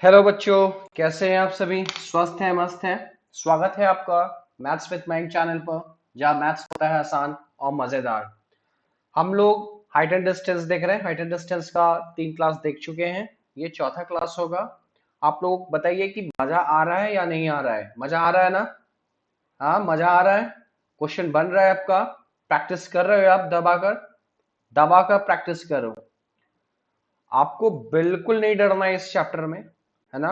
Hello बच्चों, कैसे हैं आप सभी? स्वस्थ हैं, मस्त हैं? स्वागत है आपका मैथ्स विद माइंड चैनल पर, जहाँ मैथ्स होता है आसान और मजेदार। हम लोग हाइट एंड डिस्टेंस देख रहे हैं। हाइट एंड डिस्टेंस का 3 क्लास देख चुके हैं। ये चौथा क्लास होगा। आप लोग बताइए कि मजा आ रहा है या नहीं आ रहा है? मजा आ रहा है ना? हाँ, मजा आ रहा है। क्वेश्चन बन रहा है आपका। प्रैक्टिस कर रहे हो आप? दबाकर दबाकर प्रैक्टिस करो। आपको बिल्कुल नहीं डरना है इस चैप्टर में, है ना?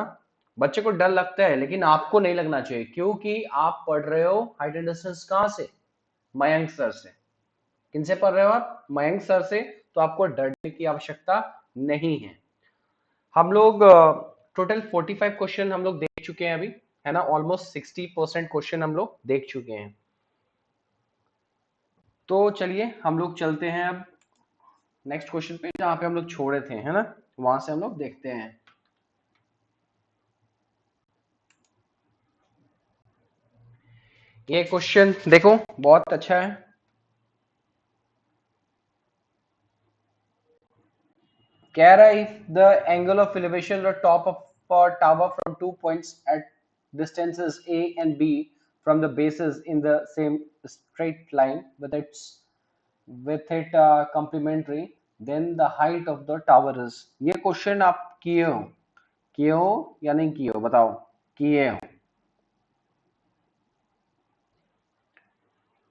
बच्चे को डर लगता है, लेकिन आपको नहीं लगना चाहिए, क्योंकि आप पढ़ रहे हो हाइट एंड डिस्टेंस कहां से? मयंक सर से। किनसे पढ़ रहे हो आप? मयंक सर से। तो आपको डरने की आवश्यकता नहीं है। हम लोग टोटल 45 क्वेश्चन हम लोग देख चुके हैं अभी, है ना? ऑलमोस्ट 60% क्वेश्चन हम लोग देख चुके हैं। तो चलिए हम लोग चलते हैं अब नेक्स्ट क्वेश्चन पे, जहां पे हम लोग छोड़े थे, है ना? वहां से हम लोग देखते हैं। ये क्वेश्चन देखो, बहुत अच्छा है। कह रहा है, if the angle of elevation or top of a tower from 2 points at distances A and B from the bases in the same straight line with it complementary, then the height of the tower is। ये question आप किए हो या नहीं किए हो? बताओ, किए हो?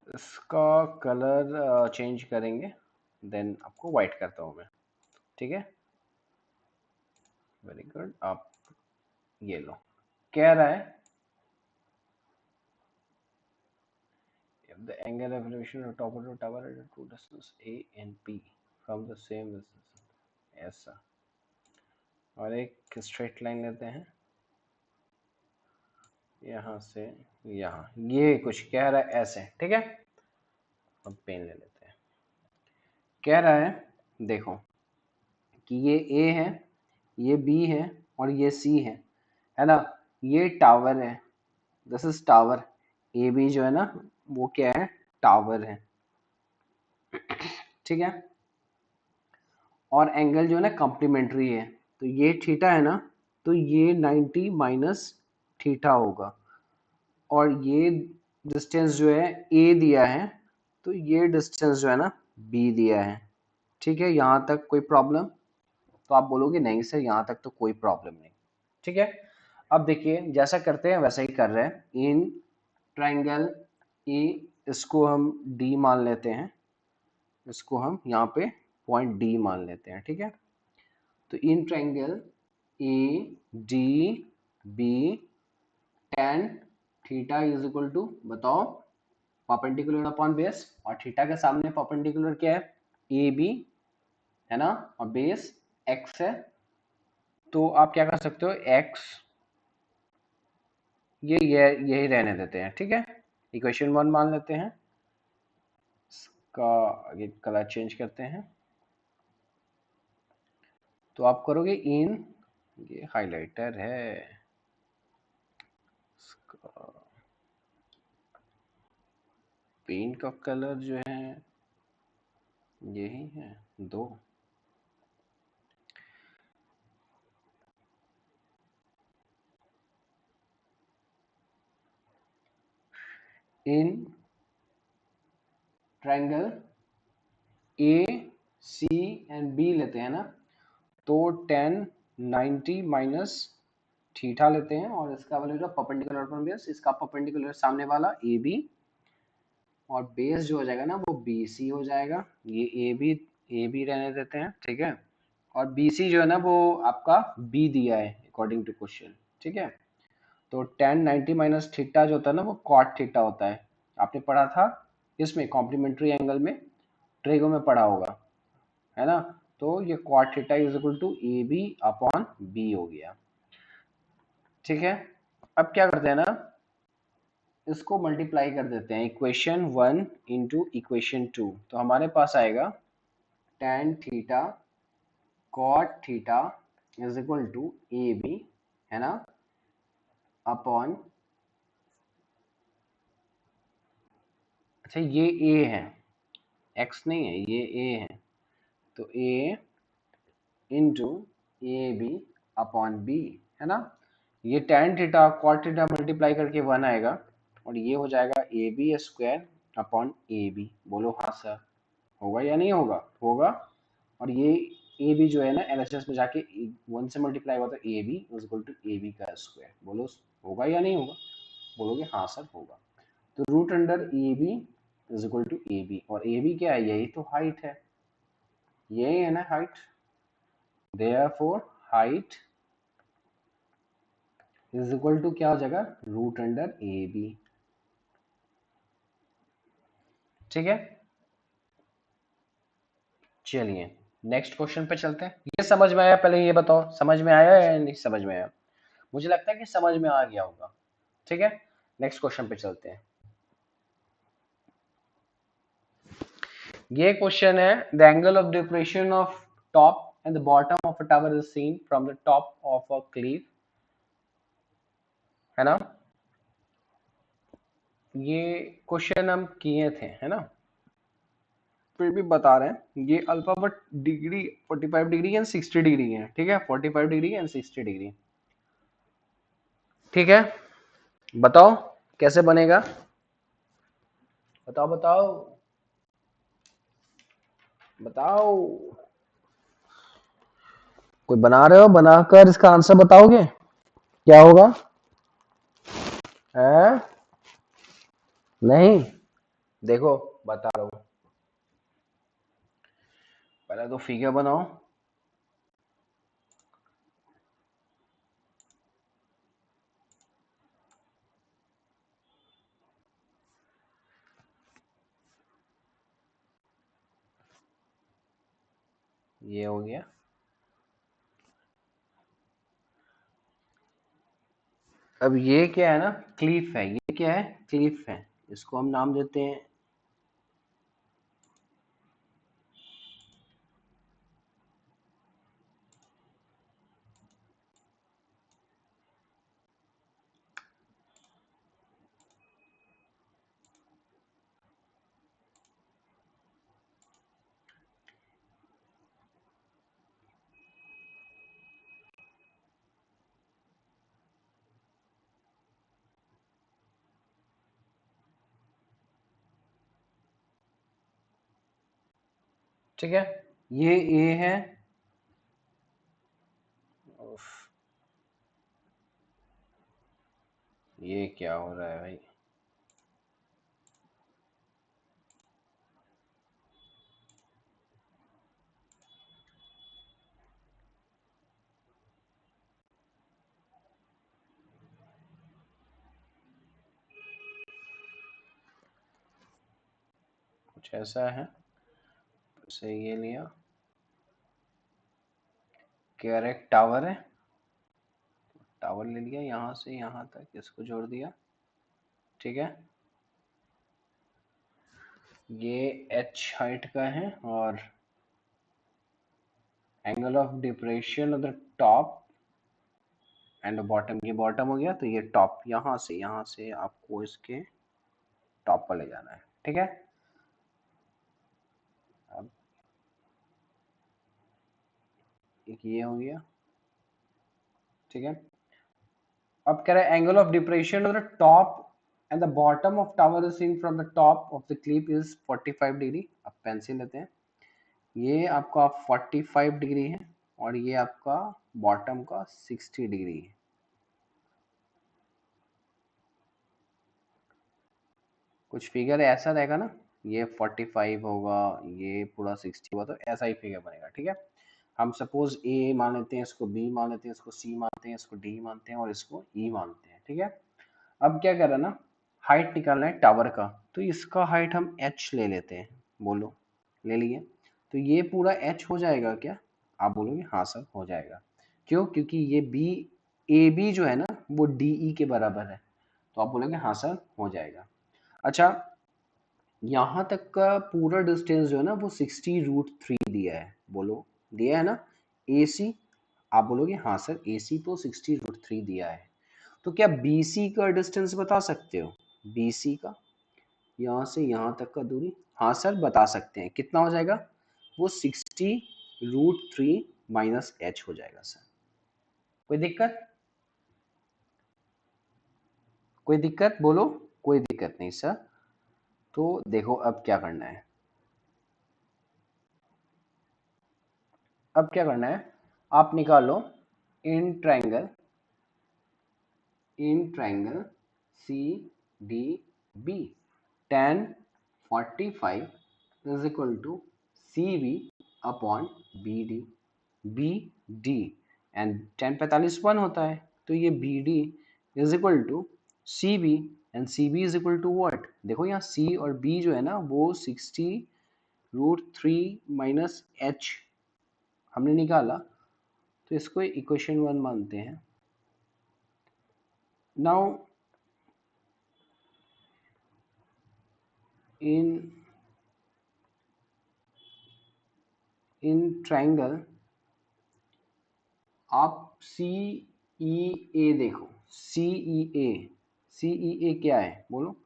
इसका कलर चेंज करेंगे, देन आपको व्हाइट करता हूं मैं। ठीक है, वेरी गुड। आप ये लो। कह रहा है, if the angle of elevation of top of the tower at the two distance A and B from the same distance, ऐसा। और एक स्ट्रेट लाइन लेते हैं यहाँ से यहाँ। ये कुछ कह रहा है ऐसे, ठीक है। अब पेन ले लेते हैं। कह रहा है, देखो कि ये A है, ये B है और ये C है ना? ये टावर है, this is tower. A B जो है ना, वो क्या है? टावर है, ठीक है। और एंगल जो है ना कॉम्प्लीमेंट्री है, तो ये थीटा है ना, तो ये 90 माइनस थीटा होगा। और ये डिस्टेंस जो है ए दिया है, तो ये डिस्टेंस जो है ना बी दिया है। ठीक है, यहाँ तक कोई प्रॉब्लम? तो आप बोलोगे नहीं सर, यहाँ तक तो कोई प्रॉब्लम नहीं। ठीक है, अब देखिए जैसा करते हैं वैसा ही कर रहे हैं। इन ट्रायंगल ए, इसको हम डी मान लेते हैं, इसको हम यहाँ पे पॉइंट डी मान लेते हैं, ठीक है। तो in triangle A D B tan theta is equal to, बताओ, परपेंडिकुलर अपॉन बेस। और थीटा के सामने परपेंडिकुलर क्या है? ए बी, है ना? और बेस एक्स है। तो आप क्या कर सकते हो? एक्स, ये यही रहने देते हैं, ठीक है। इक्वेशन 1 मान लेते हैं। इसका ये कलर चेंज करते हैं। तो आप करोगे इन, ये हाइलाइटर है इसका, पेन का कलर जो है यही है, दो। In triangle A C and B लेते हैं ना, तो tan 90 माइनस थीटा लेते हैं। और इसका वैल्यू परपेंडिकुलर अपॉन बेस, इसका परपेंडिकुलर सामने वाला ए बी, और बेस जो हो जाएगा ना वो बी सी हो जाएगा। ये ए बी रहने देते हैं, ठीक है। और बी सी जो है ना वो आपका बी दिया है अकॉर्डिंग टू क्वेश्चन, ठीक है। तो tan 90 माइनस थीटा जो होता है ना वो cot थीटा होता है। आपने पढ़ा था इसमें कॉम्प्लीमेंट्री एंगल में, ट्रेगो में पढ़ा होगा, है ना? तो ये cot theta is equal to A B upon B हो गया, ठीक है। अब क्या करते हैं ना, इसको मल्टीप्लाई कर देते हैं, इक्वेशन 1 इंटू इक्वेशन 2। तो हमारे पास आएगा tan theta cot theta is equal to A B, है ना, अपॉन, अच्छा ये a है, x नहीं है, ये a है। तो a into A B upon B, है ना। ये tan theta cot theta multiply करके 1 आएगा और ये हो जाएगा A B square upon A B. बोलो हाँ सर, होगा या नहीं होगा? होगा। और ये ए बी जो है ना एलएचएस में जाके 1 से मल्टीप्लाई होगा तो A B is equal to A B का स्क्वायर। बोलो होगा या नहीं होगा? बोलोगे हाँ सर होगा। तो root under A B is equal to A B, और ए बी क्या है? यही तो हाइट है, यही है ना height. Therefore height is equal to क्या हो जाएगा? Root under A B. ठीक है, चलिए नेक्स्ट क्वेश्चन पे चलते हैं। ये समझ में आया? पहले ये बताओ समझ में आया या नहीं समझ में आया? मुझे लगता है कि समझ में आ गया होगा। ठीक है, नेक्स्ट क्वेश्चन पे चलते हैं। ये क्वेश्चन है, the angle of depression of top and the bottom of a tower is seen from the top of a cliff, है ना। ये क्वेश्चन हम किए थे, है ना, फिर भी बता रहे हैं। ये alphabet degree 45 degree and 60 degree है। ठीक है, 45 डिग्री एंड 60 डिग्री। ठीक है, बताओ कैसे बनेगा? बताओ बताओ बताओ। कोई बना रहे हो? बनाकर इसका आंसर बताओगे क्या होगा? है नहीं? देखो बता रहा हूं, पहले तो फिगर बनाओ। ये हो गया। अब ये क्या है ना, क्लिफ है। ये क्या है? क्लिफ है। इसको हम नाम देते हैं, ठीक है, ये ए है। उफ, ये क्या हो रहा है भाई? कुछ ऐसा है, से ये लिया, कैरेक्ट टावर है, टावर ले लिया, यहाँ से यहाँ तक इसको जोड़ दिया। ठीक है, ये एच हाइट का है और angle of depression of the top and bottom, ये बॉटम हो गया, तो ये टॉप, यहाँ से आपको इसके टॉप पर ले जाना है। ठीक है, अब एक ये हो गया। ठीक है, अब कह रहा है angle of depression of the top and the bottom of tower is seen from the top of the Cliff is 45 degree. अब पेंसिल लेते हैं, ये आपका 45 डिग्री है और ये आपका बॉटम का 60 डिग्री है। कुछ फिगर ऐसा रहेगा ना, ये 45 होगा, ये पूरा 60 होगा, तो ऐसा ही फिगर बनेगा। ठीक है, हम सपोज ए मान लेते हैं, इसको बी मान लेते हैं, इसको सी मानते हैं, इसको डी मानते हैं और इसको ई मानते हैं। ठीक है, अब क्या कर रहा है ना, हाइट निकालना है टावर का, तो इसका हाइट हम एच ले लेते हैं। बोलो ले लिए, तो ये पूरा एच हो जाएगा क्या? आप बोलोगे हाँ सर हो जाएगा। क्यों? क्योंकि ये बी, ए बी जो है ना वो डी ई के बराबर है, तो आप बोलोगे हाँ सर हो जाएगा। अच्छा, यहाँ तक का पूरा डिस्टेंस जो है ना वो 60√3 दिया है। बोलो दिया है ना ए सी? आप बोलोगे हाँ सर ए सी तो 60√3 दिया है। तो क्या BC का डिस्टेंस बता सकते हो? BC का यहाँ से यहाँ तक का दूरी, हाँ सर बता सकते हैं। कितना हो जाएगा? वो 60√3 माइनस एच हो जाएगा सर। कोई दिक्कत? कोई दिक्कत बोलो? कोई दिक्कत नहीं सर। तो देखो अब क्या करना है, अब क्या करना है, आप निकालो in triangle C D B tan 45 is equal to C B upon B D. B D and tan 45 1 होता है, तो ये B D is equal to C B and C B is equal to what? देखो यहाँ सी और B जो है ना वो 60√3 माइनस एच हमने निकाला, तो इसको इक्वेशन 1 मानते हैं। नाउ इन ट्रायंगल आप सी ई ए देखो, सी ई ए क्या है बोलो?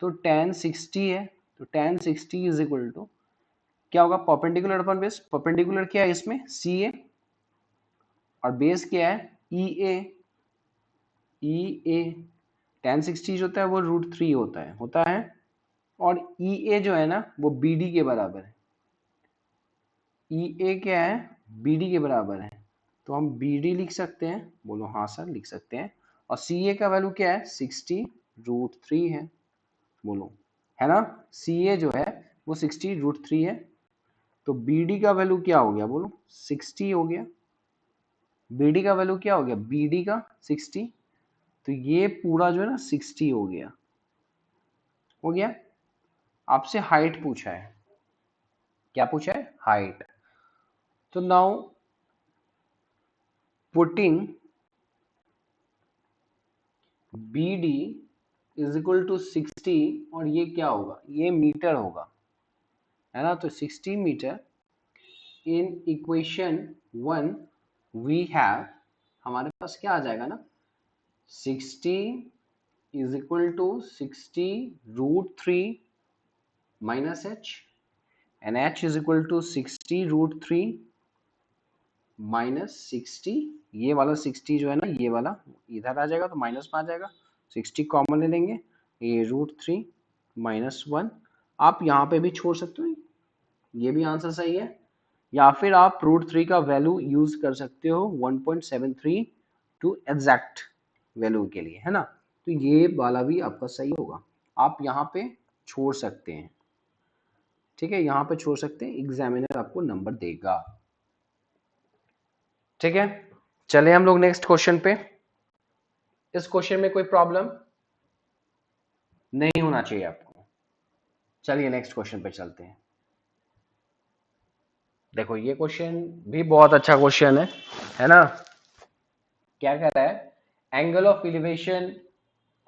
तो tan 60 है, तो tan 60 इज इक्वल टू क्या होगा? Perpendicular upon base. परपेंडिकुलर क्या है इसमें? सी ए, और बेस क्या है? ई ए। tan 60 जो होता है वो √3 होता है, और ई ए जो है ना वो बी डी के बराबर है। ई ए क्या है? बी डी के बराबर है, तो हम बी डी लिख सकते हैं। बोलो हाँ सर लिख सकते हैं। और सी ए का वैल्यू क्या है? 60√3 है। बोलो है ना, सी ए जो है वो 60√3 है, तो बी डी का वैल्यू क्या हो गया? बोलो 60 हो गया। बी डी का वैल्यू क्या हो गया? बी डी का 60, तो ये पूरा जो है ना 60 हो गया। हो गया। आपसे हाइट पूछा है, क्या पूछा है? हाइट। तो now putting B D is equal to 60, और ये क्या होगा? ये मीटर होगा, है ना, तो 60 metre in equation 1 we have, हमारे पास क्या आ जाएगा ना, 60 is equal to 60√3 minus H, and H is equal to 60√3 minus 60। ये वाला 60 जो है ना, ये वाला इधर आ जाएगा तो माइनस में आ जाएगा, 60 कॉमन ले लेंगे, ये √3 माइनस 1। आप यहाँ पे भी छोड़ सकते हो, ये भी आंसर सही है, या फिर आप √3 का वैल्यू यूज कर सकते हो 1.73 टू एग्जैक्ट वैल्यू के लिए, है ना, तो ये वाला भी आपका सही होगा। आप यहाँ पे छोड़ सकते हैं, ठीक है, यहाँ पे छोड़ सकते हैं, एग्जामिनर आपको नंबर देगा। ठीक है, चले हम लोग नेक्स्ट क्वेश्चन पे। इस क्वेश्चन में कोई प्रॉब्लम नहीं होना चाहिए आपको। चलिए नेक्स्ट क्वेश्चन पे चलते हैं। देखो ये क्वेश्चन भी बहुत अच्छा क्वेश्चन है ना। क्या कह रहा है? Angle of elevation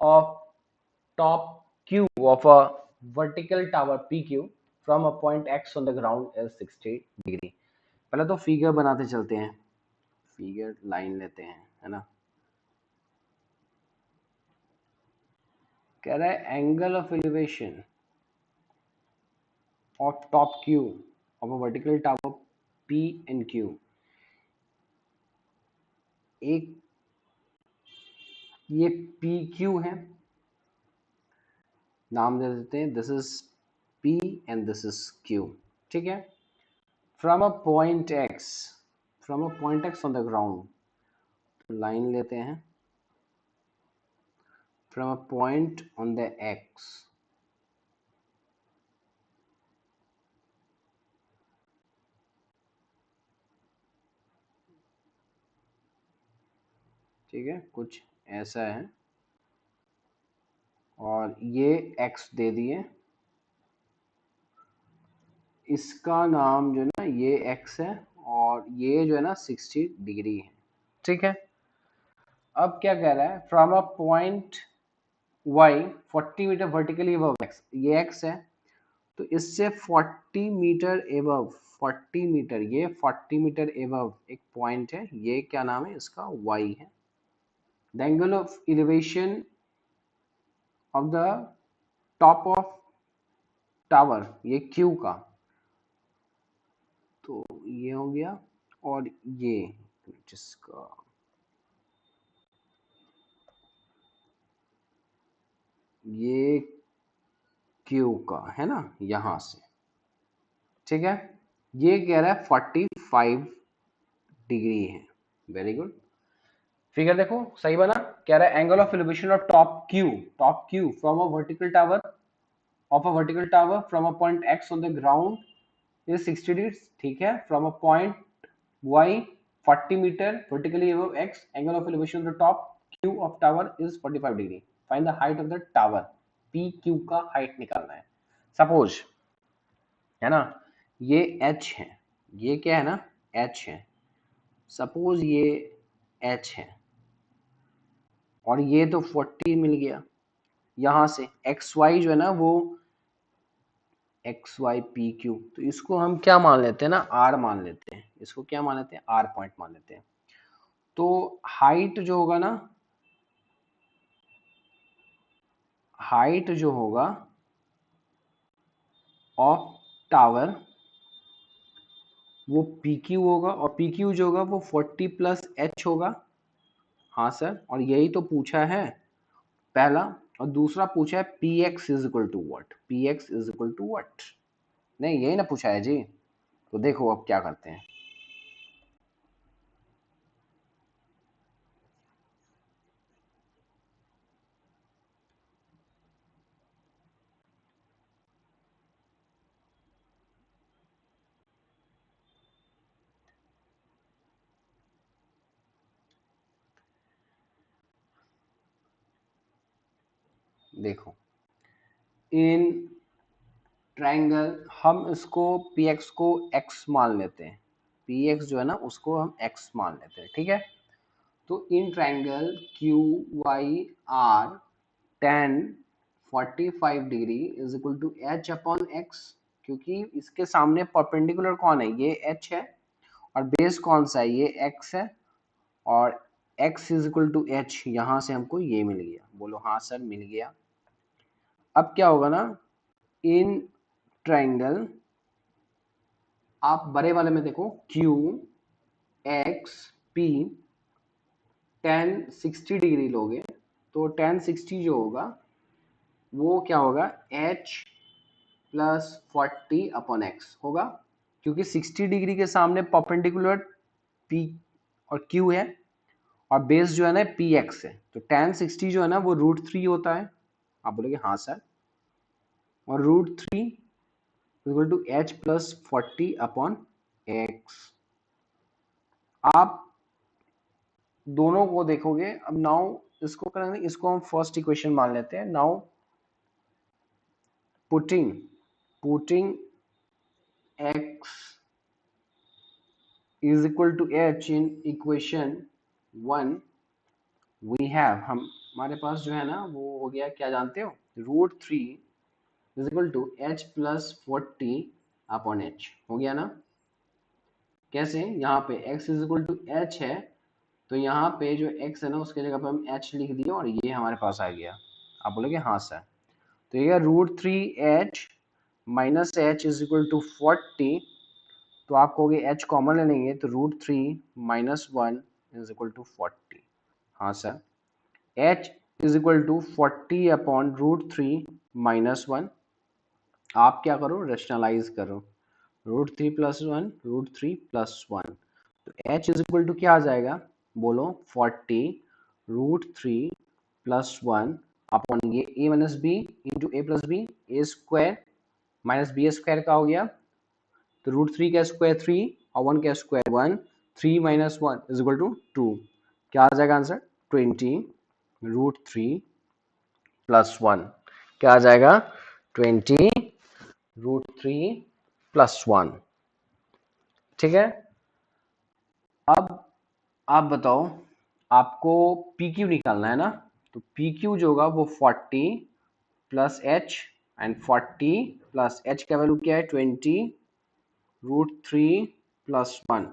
of top Q of a vertical tower PQ from a point X on the ground is 60 degree. पहले तो फिगर बनाते चलते हैं, फिगर लाइन लेते हैं, है ना। कह रहा है angle of elevation of top Q of a vertical tower P and Q। एक ये PQ है, नाम दे देते हैं, this is P and this is Q, ठीक है। From a point X on the ground, तो लाइन लेते हैं from a point on the X, ठीक है, कुछ ऐसा है, और ये X दे दिए, इसका नाम जो है ना ये X है, और ये जो है ना 60 डिग्री है, ठीक है। अब क्या कह रहा है? From a point Y 40 metre vertically above X, ये X है, तो इससे 40 मीटर एबव, 40 मीटर, ये 40 मीटर एबव एक पॉइंट है, ये क्या नाम है इसका? Y है। The angle of elevation of the top of tower, ये Q का, तो ये हो गया, और ये जिसका ये क्यू का है ना, यहां से, ठीक है। ये कह रहा है 45 डिग्री है। Very good. फिगर देखो सही बना। कह रहा है angle of elevation of top Q from a vertical tower of a vertical tower from a point X on the ground is 60 degree, ठीक है। From a point Y 40 metre vertically above X, angle of elevation of the top Q of tower is 45 degree. Find the height of the tower. P Q का height निकालना है। Suppose, है ना, ये H है, ये क्या है ना, एच है। सपोज ये एच है और ये तो 40 मिल गया। यहां से एक्स वाई जो है ना वो एक्स वाई पी क्यू, तो इसको हम क्या मान लेते हैं ना, आर मान लेते हैं। इसको क्या मान लेते हैं, आर पॉइंट मान लेते हैं। तो हाइट जो होगा ना, हाइट जो होगा ऑफ टावर वो पी क्यू होगा, और पी क्यू जो होगा वो 40 प्लस एच होगा। हाँ सर, और यही तो पूछा है पहला। और दूसरा पूछा है P X is equal to what, P X is equal to what, नहीं यही ना पूछा है जी। तो देखो अब क्या करते हैं। देखो इन ट्रायंगल हम इसको पी एक्स को एक्स मान लेते हैं, पी एक्स जो है ना उसको हम एक्स मान लेते हैं, ठीक है। तो in triangle Q Y R tan 45 degree is equal to H upon X, क्योंकि इसके सामने परपेंडिकुलर कौन है, ये एच है, और बेस कौन सा है, ये एक्स है, और x is equal to H, यहां से हमको ये मिल गया। बोलो हाँ सर मिल गया। अब क्या होगा ना, इन ट्रायंगल आप बड़े वाले में देखो Q x P ten 60 degree लोगे तो टेन 60 जो होगा वो क्या होगा, एच प्लस 40 अपॉन एक्स होगा, क्योंकि 60 डिग्री के सामने परपेंडिकुलर पी और क्यू है, और बेस जो है ना पी एक्स है, तो टेन 60 जो है ना वो √3 होता है। आप बोलोगे हाँ सर, और √3 equal to H plus 40 upon X. आप दोनों को देखोगे। अब नाउ इसको करेंगे, इसको हम फर्स्ट इक्वेशन मान लेते हैं। Now putting x is equal to h in equation 1 we have, हमारे पास जो है ना वो हो गया, क्या जानते हो, √3 is equal to H plus 40 upon H हो गया ना। कैसे, यहाँ पे x is equal to H है, तो यहाँ पे जो x है ना उसके जगह पे हम h लिख दिए और ये हमारे पास आ गया। आप बोलोगे हाँ सर, तो ये √3h minus H is equal to 40, तो आप कहोगे h कॉमन ले लेंगे तो √3 माइनस 1 इज इक्वल टू 40। हाँ sir, h is equal to 40 upon √3 minus 1। आप क्या करो, रेशनलाइज करो, √3 प्लस 1 √3 प्लस 1, तो h इज इक्वल टू क्या आ जाएगा, बोलो 40 √3 प्लस 1 अपॉन ये a minus B into A plus B, A square minus B square का हो गया, तो √3 का स्क्वायर 3 और 1 का square 1, 3 minus 1 is equal to 2। क्या आ जाएगा आंसर, 20 √3 प्लस 1, क्या आ जाएगा 20 √3 प्लस 1, ठीक है। अब आप बताओ, आपको पी क्यू निकालना है ना, तो पी क्यू जो होगा वो 40 plus H, and 40 plus H का वैल्यू क्या है 20 √3 प्लस 1।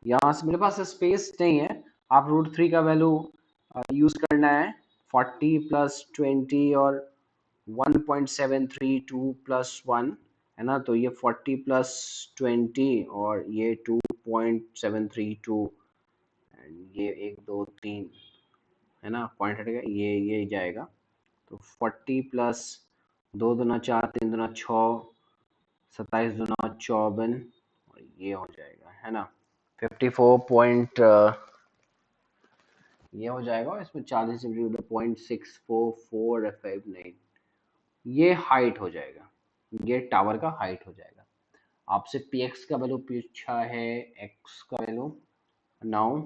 यहाँ से मेरे पास स्पेस नहीं है, आप √3 का वैल्यू यूज करना है, 40 प्लस 20 और 1.732 प्लस 1 है ना, तो ये 40 प्लस 20 और ये 2.732, एंड ये 1 2 3 है ना, पॉइंट हटेगा, ये जाएगा तो 40 प्लस 2 दूना 4, 3 दूना 6, 27 दूना 54, और ये हो जाएगा, है ना 54 पॉइंट, ये हो जाएगा। और इसमें 40 डिवाइडेड 0.644559, ये हाइट हो जाएगा, ये टावर का हाइट हो जाएगा। आपसे px का वैल्यू पूछा है, x का वैल्यू। नाउ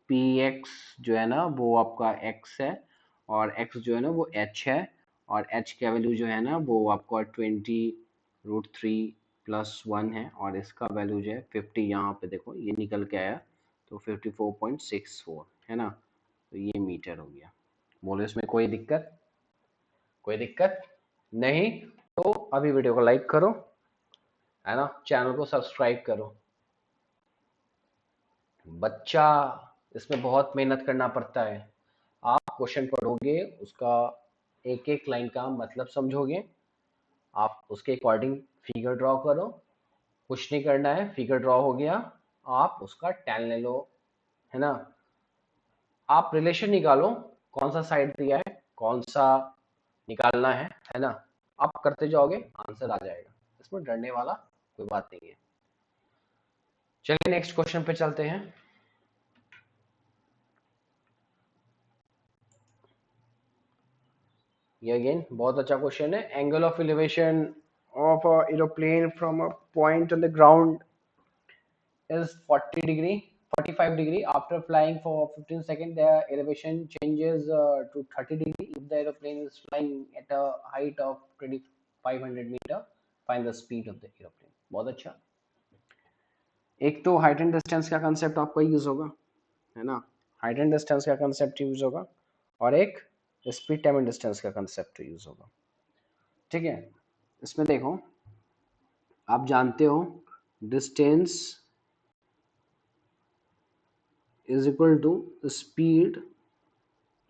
px जो है ना वो आपका x है, और x जो है ना वो h है, और h का वैल्यू जो है ना वो आपका 20√3+1 है, और इसका वैल्यू जो है 50, यहाँ पे देखो ये निकल के आया, तो 54.64 है ना, तो ये मीटर हो गया। बोलो इसमें कोई दिक्कत? कोई दिक्कत नहीं? तो अभी वीडियो को लाइक करो, है ना, चैनल को सब्सक्राइब करो। बच्चा, इसमें बहुत मेहनत करना पड़ता है। आप क्वेश्चन पढ़ोगे, उसका एक एक लाइन का मतलब समझोगे, आप उसके अकॉर्डिंग फिगर ड्रॉ करो। कुछ नहीं करना है, फिगर ड्रॉ हो गया, आप उसका tan ले लो, है ना। आप रिलेशन निकालो, कौन सा साइड दिया है, कौन सा निकालना है ना। आप करते जाओगे, आंसर आ जाएगा, इसमें डरने वाला कोई बात नहीं है। चलिए नेक्स्ट क्वेश्चन पे चलते हैं। ये अगेन बहुत अच्छा क्वेश्चन है। Angle of elevation of a aeroplane from a point on the ground is 40 degree 45 degree. After flying for 15 seconds, the elevation changes to 30 degree. If the aeroplane is flying at a height of 2500 meter, find the speed of the aeroplane. बहुत अच्छा। एक तो height and distance का concept आपका use होगा, है ना, height and distance का कंसेप्ट यूज होगा, और एक स्पीड टाइम एंड डिस्टेंस का कंसेप्ट यूज होगा। ठीक है, इसमें देखो, आप जानते हो distance is equal to speed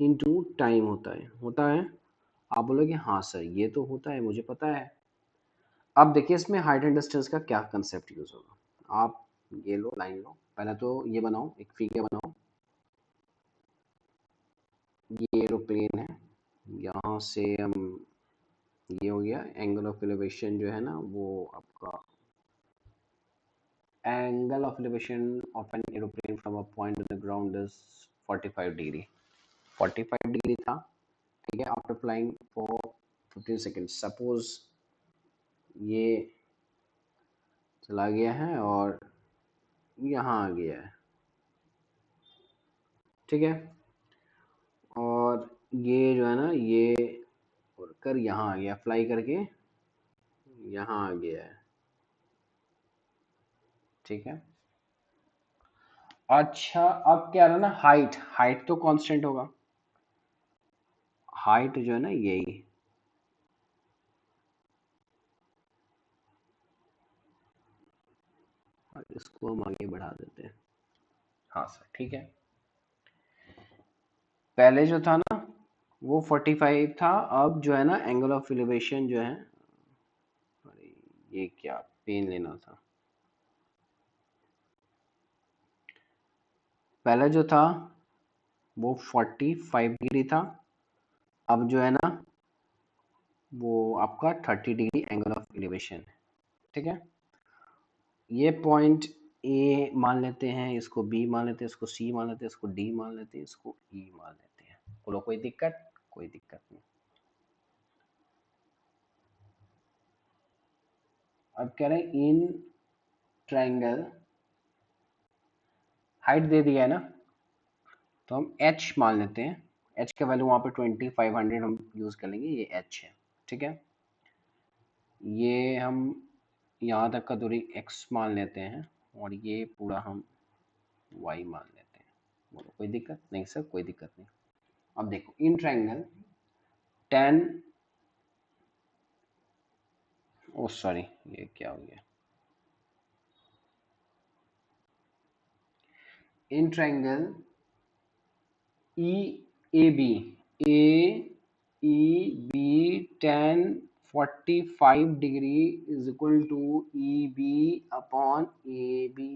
into time होता है। आप बोलोगे हाँ सर ये तो होता है, मुझे पता है। अब देखिए इसमें हाइट एंड डिस्टेंस का क्या कंसेप्ट यूज होगा। आप ये लो, लाइन लो, पहले तो ये बनाओ, एक फिगर बनाओ। ये एरोप्लेन है, यहाँ से हम, ये हो गया एंगल ऑफ एलिवेशन जो है ना वो आपका, angle of elevation of an aeroplane from a point on the ground is 45 degree. 45 degree था, ठीक है। After flying for 15 second, suppose ये चला गया है और यहाँ आ गया है, ठीक है, और ये जो है ना ये उड़कर यहाँ आ गया, फ्लाई करके यहाँ आ गया है, ठीक है। अच्छा, अब क्या रहा ना, हाइट, हाइट तो कांस्टेंट होगा, हाइट जो है ना यही, और इसको हम आगे बढ़ा देते हैं। हाँ सर ठीक है, पहले जो था ना वो 45 था, अब जो है ना एंगल ऑफ एलिवेशन जो है, अरे ये क्या पेन लेना था, पहले जो था वो 45 डिग्री था, अब जो है ना वो आपका 30 डिग्री एंगल ऑफ एलिवेशन है, ठीक है। ये पॉइंट ए मान लेते हैं, इसको बी मान लेते हैं, इसको सी मान लेते हैं, इसको डी मान लेते हैं, इसको ई मान लेते हैं। बोलो कोई दिक्कत? कोई दिक्कत नहीं। अब कह रहे हैं इन ट्रायंगल, हाइट दे दिया है ना, तो हम h मान लेते हैं। h का वैल्यू वहाँ पे 2500 हम यूज़ कर लेंगे, ये h है, ठीक है। ये हम यहाँ तक का दूरी x मान लेते हैं, और ये पूरा हम y मान लेते हैं। बोलो कोई दिक्कत नहीं सर? कोई दिक्कत नहीं। अब देखो in triangle tan, oh sorry ये क्या हो गया, in triangle E A B, A tan 45 degree is equal to E B upon A B.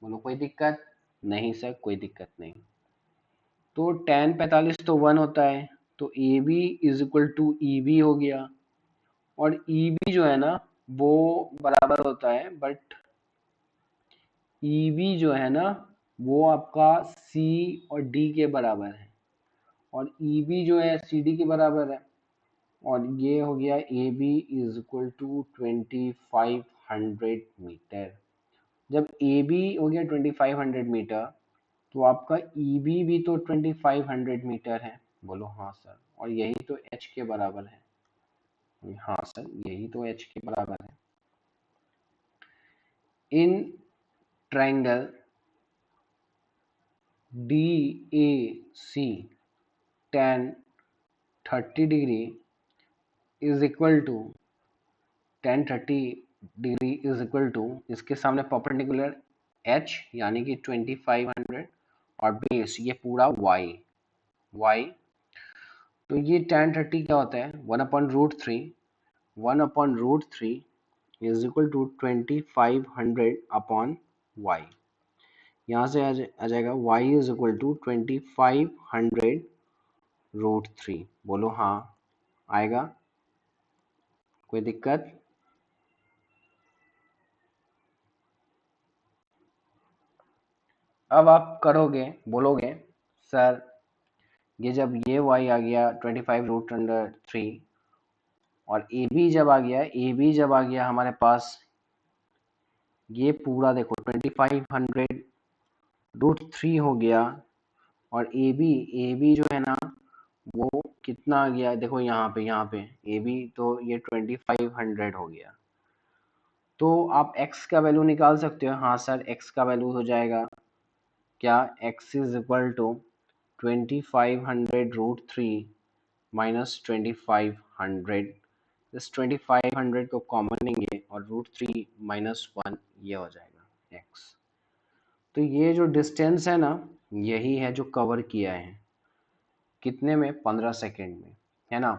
बोलो कोई दिक्कत नहीं सर? कोई दिक्कत नहीं। तो tan 45 तो 1 होता है, तो A B is equal to E B हो गया, और ई बी जो है ना वो बराबर होता है, बट ई बी जो है ना वो आपका सी और डी के बराबर है, और ई बी जो है सी डी के बराबर है, और ये हो गया A B is equal to 2500 metre. जब ए बी हो गया 2500 मीटर, तो आपका ई बी भी तो 2500 मीटर है। बोलो हाँ सर, और यही तो एच के बराबर है। हाँ सर, यही तो एच के बराबर है। In triangle D A C tan 30 degree is equal to tan 30 degree is equal to, इसके सामने परपेंडिकुलर h यानी कि 2500, और बेस ये पूरा y। तो ये tan 30 क्या होता है, 1/√3, 1/√3 इज इक्वल टू 2500/y। यहाँ से आ जाएगा y इज इक्वल टू 2500√3। बोलो हाँ, आएगा? कोई दिक्कत? अब आप करोगे, बोलोगे सर ये जब ये y आ गया 25√3, और ए बी जब आ गया हमारे पास, ये पूरा देखो 2500√3 हो गया, और ए बी जो है ना वो कितना आ गया, देखो यहाँ पे ए बी तो ये 2500 हो गया। तो आप x का वैल्यू निकाल सकते हो। हाँ सर, x का वैल्यू हो जाएगा क्या, x is equal to 2500√3 minus 2500। इस 2500 को कॉमन लेंगे और √3 माइनस 1 ये हो जाएगा x। तो ये जो डिस्टेंस है ना यही है जो कवर किया है, कितने में, 15 सेकेंड में, है ना।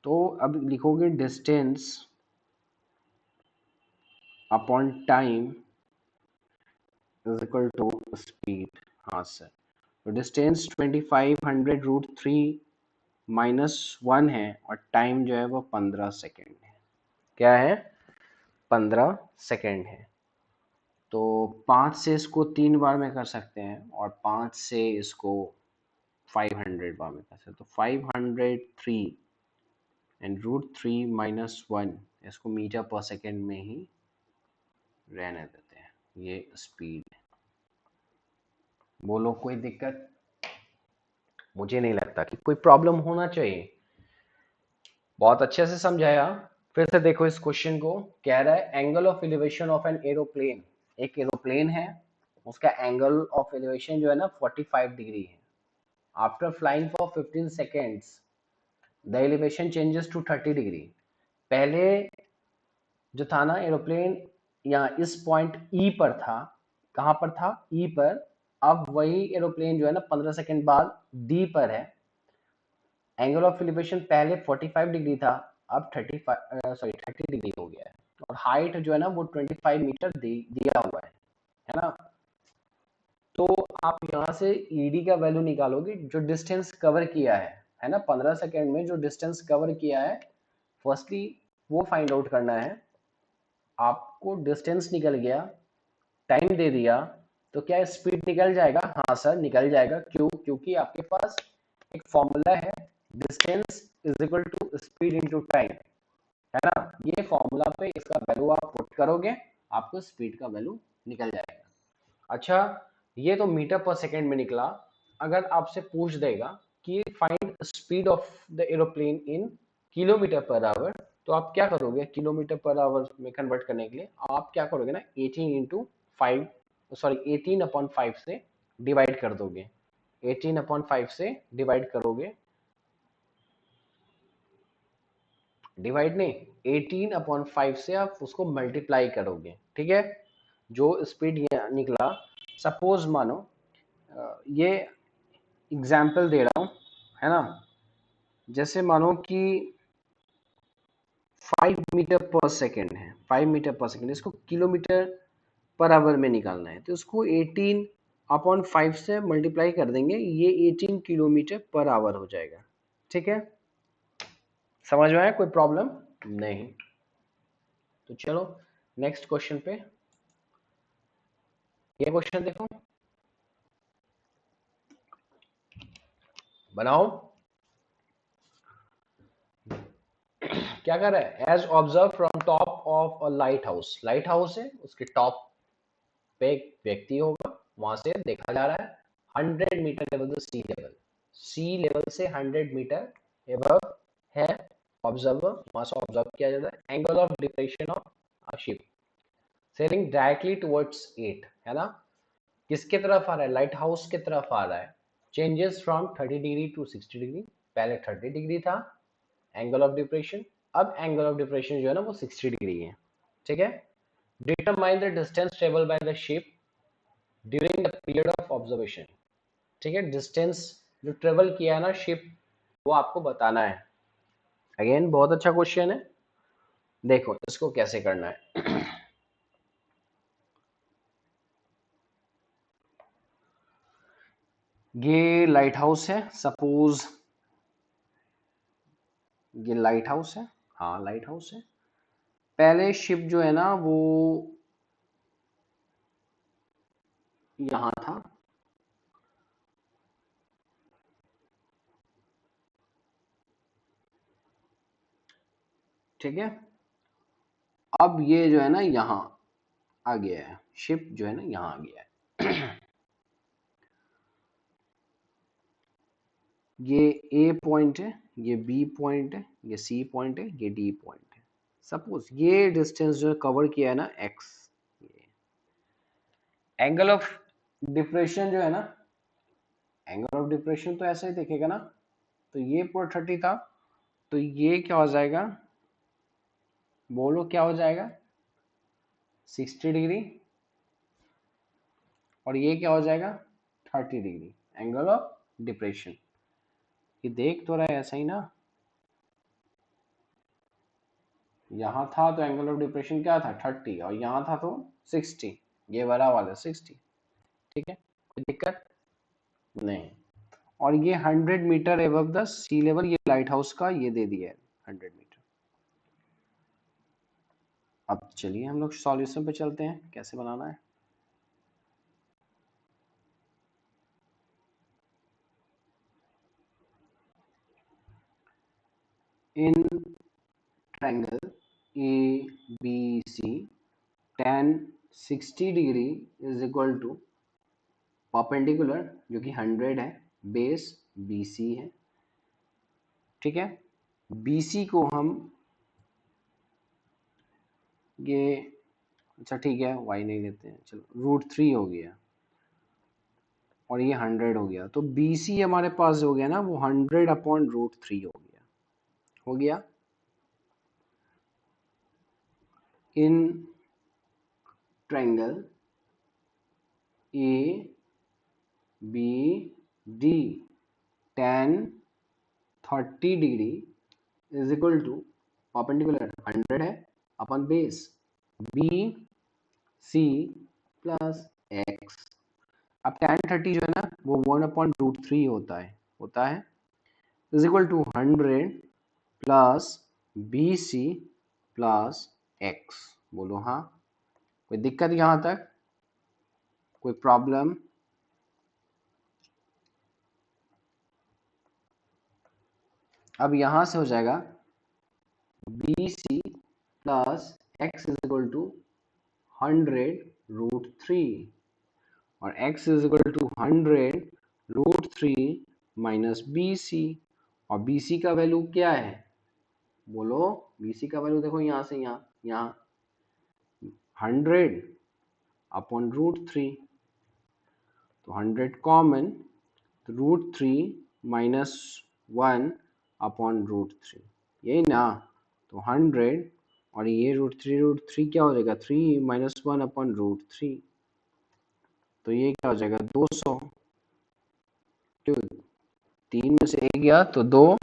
तो अब लिखोगे distance upon time is equal to speed. हाँ सर, तो डिस्टेंस 2500√3 माइनस 1 है, और टाइम जो है वो 15 सेकेंड है। क्या है, 15 सेकेंड है। तो 5 से इसको 3 बार में कर सकते हैं, और 5 से इसको 500 बार में कर सकते हैं। तो 503 एंड √3 माइनस 1, इसको मीटर पर सेकेंड में ही रहने देते हैं। ये स्पीड है। बोलो कोई दिक्कत? मुझे नहीं लगता कि कोई प्रॉब्लम होना चाहिए। बहुत अच्छे से समझाया। फिर से देखो इस क्वेश्चन को, कह रहा है angle of elevation of an aeroplane. एक एरोप्लेन है, उसका एंगल ऑफ एलिवेशन जो है ना 45 डिग्री है। After flying for 15 seconds the elevation changes to 30 degree. पहले जो था ना एरोप्लेन यहाँ इस पॉइंट ई पर था, कहाँ पर था, ई पर। अब वही एरोप्लेन जो है ना 15 सेकेंड बाद डी पर है। एंगल ऑफ एलिवेशन पहले 45 डिग्री था, अब 30 डिग्री हो गया है, और हाइट जो है ना वो 25 मीटर दिया हुआ है ना। तो आप यहाँ से ईडी का वैल्यू निकालोगे, जो डिस्टेंस कवर किया है ना 15 सेकेंड में, जो डिस्टेंस कवर किया है फर्स्टली वो फाइंड आउट करना है। आपको डिस्टेंस निकल गया, टाइम दे दिया, तो क्या स्पीड निकल जाएगा? हाँ सर निकल जाएगा। क्यों? क्योंकि आपके पास एक फॉर्मूला है, distance is equal to speed into time, है ना। ये फॉर्मूला पे इसका वैल्यू आप पुट करोगे, आपको स्पीड का वैल्यू निकल जाएगा। अच्छा, ये तो मीटर पर सेकेंड में निकला। अगर आपसे पूछ देगा कि find speed of the aeroplane in kilometre per hour, तो आप क्या करोगे? किलोमीटर पर आवर में कन्वर्ट करने के लिए आप क्या करोगे ना, 18/5 से डिवाइड कर दोगे। 18/5 से डिवाइड करोगे, डिवाइड नहीं, 18/5 से आप उसको मल्टीप्लाई करोगे, ठीक है। जो स्पीड निकला, सपोज मानो ये एग्जाम्पल दे रहा हूं, है ना। जैसे मानो कि 5 मीटर पर सेकेंड है, 5 मीटर पर सेकेंड, इसको किलोमीटर पर आवर में निकालना है, तो इसको 18/5 से मल्टीप्लाई कर देंगे, ये 18 किलोमीटर पर आवर हो जाएगा। ठीक है, समझ में आया, कोई प्रॉब्लम नहीं। तो चलो नेक्स्ट क्वेश्चन पे, ये क्वेश्चन देखो, बनाओ। क्या कर रहा है, as observe from top of a lighthouse, lighthouse है, उसके टॉप पे एक व्यक्ति होगा, वहां से देखा जा रहा है 100 metre above the sea level, sea level से 100 मीटर एबव है ऑब्जर्वर, वहां से ऑब्जर्व किया जाता है, angle of depression of a ship selling directly towards it, है ना, किसके तरफ आ रहा है, लाइट हाउस की तरफ आ रहा है, changes from 30 degree to 60 degree, पहले 30 डिग्री था एंगल ऑफ डिप्रेशन, अब एंगल ऑफ डिप्रेशन जो है ना वो 60 डिग्री है, ठीक है। Determine the distance travel by the ship during the period of observation, ठीक है, डिस्टेंस जो ट्रेवल किया है ना शिप, वो आपको बताना है। अगेन बहुत अच्छा क्वेश्चन है, देखो इसको कैसे करना है। ये लाइट हाउस है, सपोज ये लाइट हाउस है, हाँ लाइट हाउस है, पहले शिप जो है ना वो यहां था, ठीक है, अब ये जो है ना यहाँ आ गया है, शिप जो है ना यहाँ आ गया है। ये ए पॉइंट है, ये बी पॉइंट है, ये सी पॉइंट है, ये डी पॉइंट है, सपोज ये डिस्टेंस जो कवर किया है ना एक्स, एंगल ऑफ डिप्रेशन जो है ना, एंगल ऑफ डिप्रेशन तो ऐसा ही दिखेगा ना, तो ये पूरा 30 था, तो ये क्या हो जाएगा, बोलो क्या हो जाएगा, 60 डिग्री, और ये क्या हो जाएगा 30 डिग्री, एंगल ऑफ डिप्रेशन। ये देख तो रहा है ऐसा ही ना, यहाँ था तो एंगल ऑफ डिप्रेशन क्या था 30, और यहाँ था तो 60, ये बड़ा वाला 60, ठीक है, कोई दिक्कत नहीं। और ये 100 metre above the sea level, ये लाइट हाउस का ये दे दिया है 100 मीटर। अब चलिए हम लोग सॉल्यूशन पे चलते हैं, कैसे बनाना है। In triangle A B C tan 60 degree is equal to perpendicular जो कि 100 है, बेस BC है, ठीक है, BC को हम ये, अच्छा ठीक है y नहीं लेते हैं, चलो √3 हो गया, और ये 100 हो गया, तो BC हमारे पास हो गया ना वो 100/√3 हो गया, हो गया। In triangle ABD tan 30 degree is equal to perpendicular 100 है upon base BC plus x। अब tan 30 जो है ना वो 1/√3 होता है is equal to 100 plus BC plus x, बोलो हाँ, कोई दिक्कत यहाँ तक, कोई प्रॉब्लम। अब यहाँ से हो जाएगा BC plus x is equal to 100√3, और x is equal to 100√3 minus BC, और BC का वैल्यू क्या है, बोलो BC का वैल्यू देखो यहाँ से यहाँ 100/√3, तो 100 कॉमन, तो √3 माइनस 1/√3, यही ना, तो 100, और ये √3 क्या हो जाएगा 3 माइनस 1/√3, तो ये क्या हो जाएगा 200, क्यों 3 में से 1 गया तो 2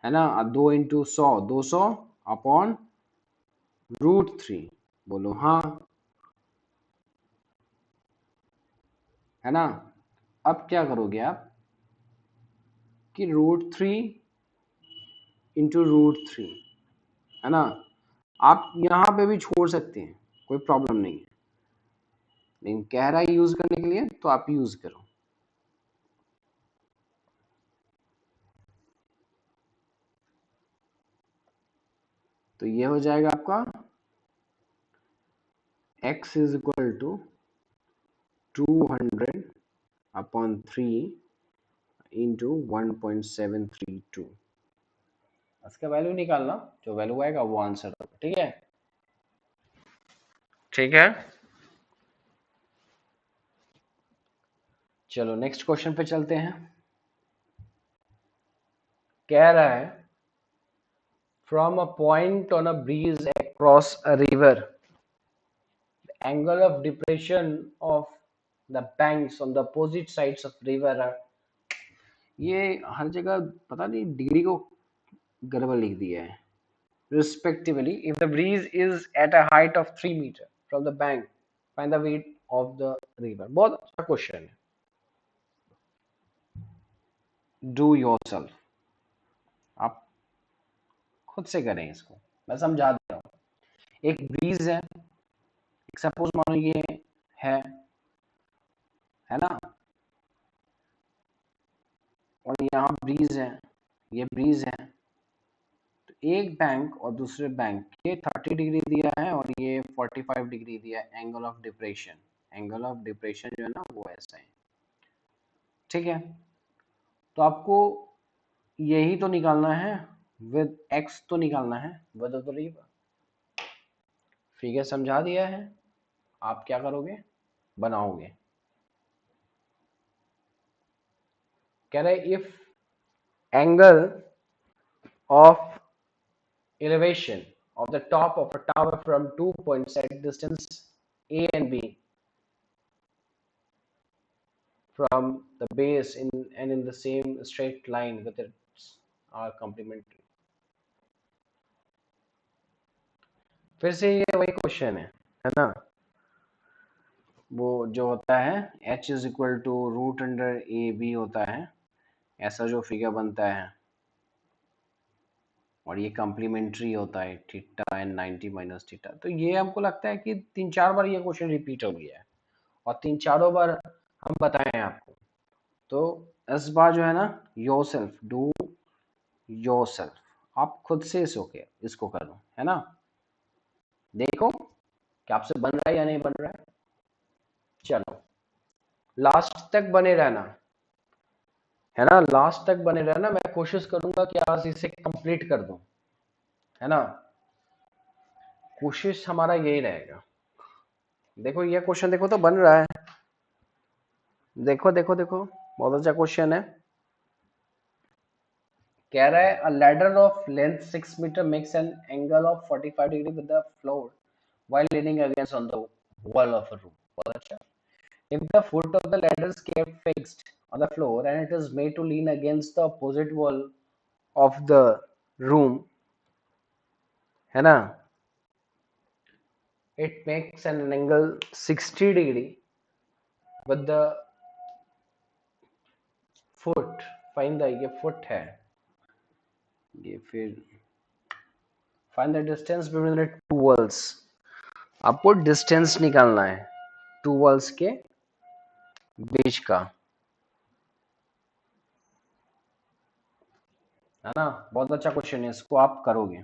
है ना, 2 इंटू 100 200/√3, बोलो हाँ, है ना। अब क्या करोगे आप, कि √3 इंटू √3, है ना। आप यहाँ पे भी छोड़ सकते हैं, कोई प्रॉब्लम नहीं है, लेकिन कह रहा है यूज करने के लिए तो आप यूज करो। तो ये हो जाएगा आपका x is equal to 200/3 into 1.732। इसका वैल्यू निकालना, जो वैल्यू आएगा वो आंसर होगा। ठीक है, ठीक है। चलो नेक्स्ट क्वेश्चन पे चलते हैं। कह रहा है from a point on a breeze across a river, angle of depression of the banks on the opposite sides of river are, ये हर जगह पता नहीं डिग्री को गड़बड़ लिख दिया है। respectively if the breeze is at a height of 3 meter from the bank, find the width of the river। बहुत अच्छा क्वेश्चन है। do yourself, आप खुद से करें इसको, मैं समझा दे रहा हूँ। एक ब्रीज है, सपोज मानो ये है ना, और यहाँ ब्रीज है, ये ब्रीज है। तो एक बैंक और दूसरे बैंक, ये 30 डिग्री दिया है और ये 45 डिग्री दिया है angle of depression. Angle of depression जो है ना वो ऐसा है। ठीक है, तो आपको यही तो निकालना है, विद एक्स तो निकालना है विद द रिवर। फिगर समझा दिया है, आप क्या करोगे, बनाओगे। कह रहे if angle of elevation of the top of a tower from 2 points at distance A and B from the base in the same straight line with its are complementary। फिर से ये वही क्वेश्चन है ना। वो जो होता है h is equal to √√a_b होता है, ऐसा जो फिगर बनता है, और ये कम्प्लीमेंट्री होता है थीटा एंड 90 माइनस थीटा। तो ये हमको लगता है कि 3-4 बार ये क्वेश्चन रिपीट हो गया है और 3-4 बार हम बताए हैं आपको। तो इस बार जो है ना, योरसेल्फ, डू योरसेल्फ, आप खुद से इसको करो, है ना। देखो कि आपसे बन रहा है या नहीं बन रहा है। चलो लास्ट तक बने रहना, है ना, लास्ट तक बने रहना। मैं कोशिश करूंगा कि आज इसे कंप्लीट कर दूं, है ना, कोशिश हमारा यही रहेगा। देखो ये क्वेश्चन देखो तो बन रहा है, देखो देखो देखो, बहुत अच्छा क्वेश्चन है। कह रहा है a ladder of length 6 metre makes an angle of 45 degree with the floor while leaning against on the wall of a room। बहुत अच्छा। If the foot of the ladder is kept fixed on the floor and it is made to lean against the opposite wall of the room, है ना, it makes an angle 60 degree with the foot। find the, ये foot है, ये फिर find the distance between the two walls। आपको distance निकालना है to walls के बीच का, है ना। बहुत अच्छा क्वेश्चन है, इसको आप करोगे।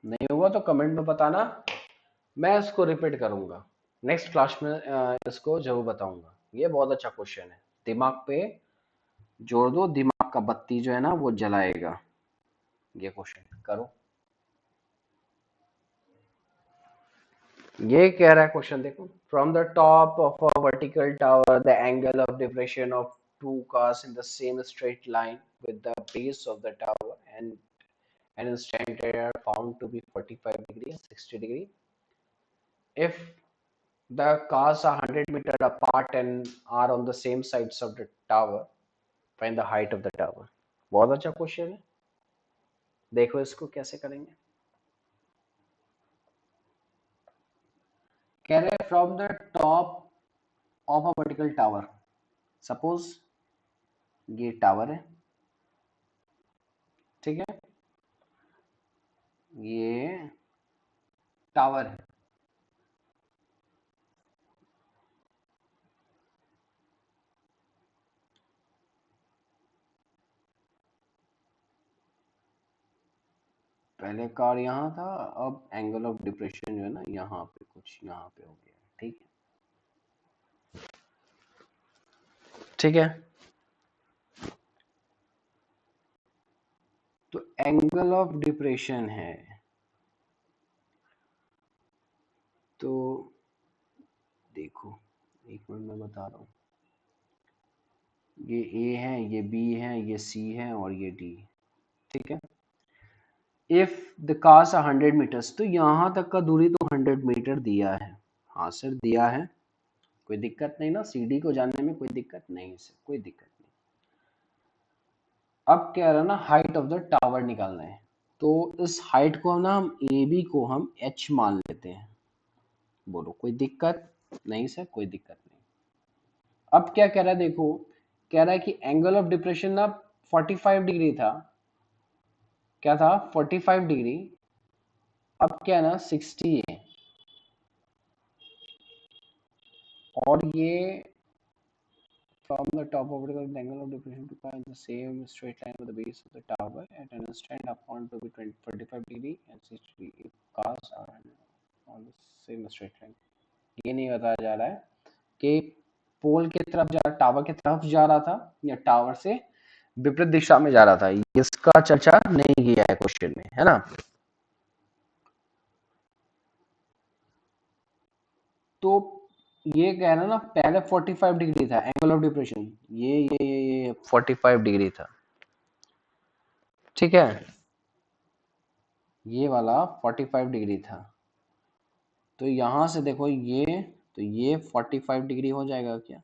नहीं हुआ तो कमेंट में बताना, मैं इसको रिपीट करूंगा नेक्स्ट क्लास में, इसको जरूर बताऊंगा। ये बहुत अच्छा क्वेश्चन है, दिमाग पे जोड़ दो, दिमाग का बत्ती जो है ना वो जलाएगा। ये क्वेश्चन करो। ये कह रहा है क्वेश्चन देखो, from the top of a vertical tower the angle of depression of two cars in the same straight line with the base of the tower and instant are found to be 45 degree 60 degree if the cars are 100 meter apart and are on the same sides of the tower, find the height of the tower। बहुत अच्छा question है, देखो इसको कैसे करेंगे। कह रहे from the top of a vertical tower, suppose ये टावर है, ठीक है, ये टावर है, पहले कार यहाँ था, अब एंगल ऑफ डिप्रेशन जो है ना यहाँ पे कुछ यहाँ पे हो गया, ठीक है, ठीक है। तो एंगल ऑफ डिप्रेशन है, तो देखो एक मिनट में बता रहा हूँ, ये ए है, ये बी है, ये सी है और ये डी, ठीक है। If the cars are 100 metres, तो यहाँ तक का दूरी तो 100 मीटर दिया है, हाँ सर दिया है, कोई दिक्कत नहीं ना, सीडी को जानने में कोई दिक्कत नहीं सर, कोई दिक्कत नहीं। अब क्या रहा ना, हाइट ऑफ द टावर निकालना है, तो इस हाइट को ना हम ए बी को हम एच मान लेते हैं, बोलो कोई दिक्कत नहीं सर, कोई दिक्कत नहीं। अब क्या कह रहा है देखो, कह रहा है कि एंगल ऑफ डिप्रेशन ना 45 डिग्री था, क्या था 45 डिग्री, अब क्या है ना 60 है, और ये from the top of the angle of depression to find the same straight line with the base of the tower at an instant upon to be 45 degree and 60 degree if cars are on the same straight line। ये नहीं बताया जा रहा है कि पोल की तरफ जा, टावर की तरफ जा रहा था या टावर से विपरीत दिशा में जा रहा था, इसका चर्चा नहीं किया है क्वेश्चन में, है ना। तो ये कह रहा है ना, पहले 45 डिग्री था एंगल ऑफ डिप्रेशन, ये 45 डिग्री था, ठीक है, ये वाला 45 डिग्री था, तो यहां से देखो ये, तो ये 45 डिग्री हो जाएगा क्या,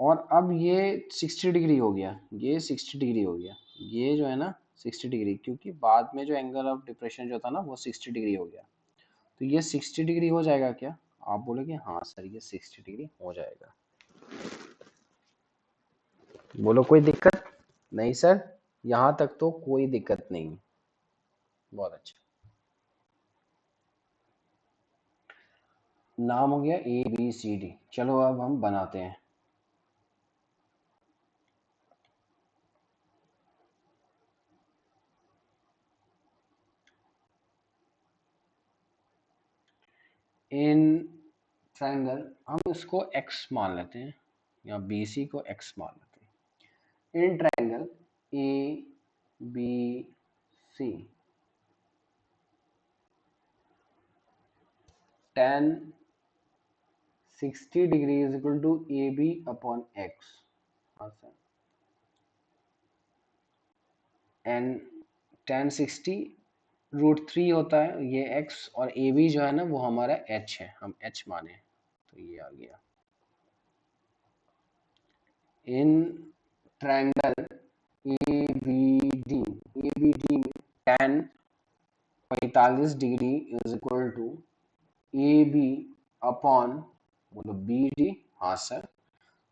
और अब ये 60 डिग्री हो गया, ये 60 डिग्री हो गया, ये जो है ना 60 डिग्री, क्योंकि बाद में जो एंगल ऑफ डिप्रेशन जो था ना वो 60 डिग्री हो गया, तो ये 60 डिग्री हो जाएगा क्या, आप बोलोगे हाँ सर ये 60 डिग्री हो जाएगा, बोलो कोई दिक्कत नहीं सर, यहाँ तक तो कोई दिक्कत नहीं, बहुत अच्छा। नाम हो गया ए बी सी डी, चलो अब हम बनाते हैं। इन ट्रायंगल, हम इसको x मान लेते हैं या BC को x मान लेते हैं, in triangle A B C tan 60 degree is equal to A B upon x, and tan 60 √3 होता है ये x, और ए बी जो है ना वो हमारा h है, हम h माने, तो ये आ गया। इन ट्रायंगल ABD में tan 45 degree is equal to A B upon, बोलो बी डी, हाँ सर,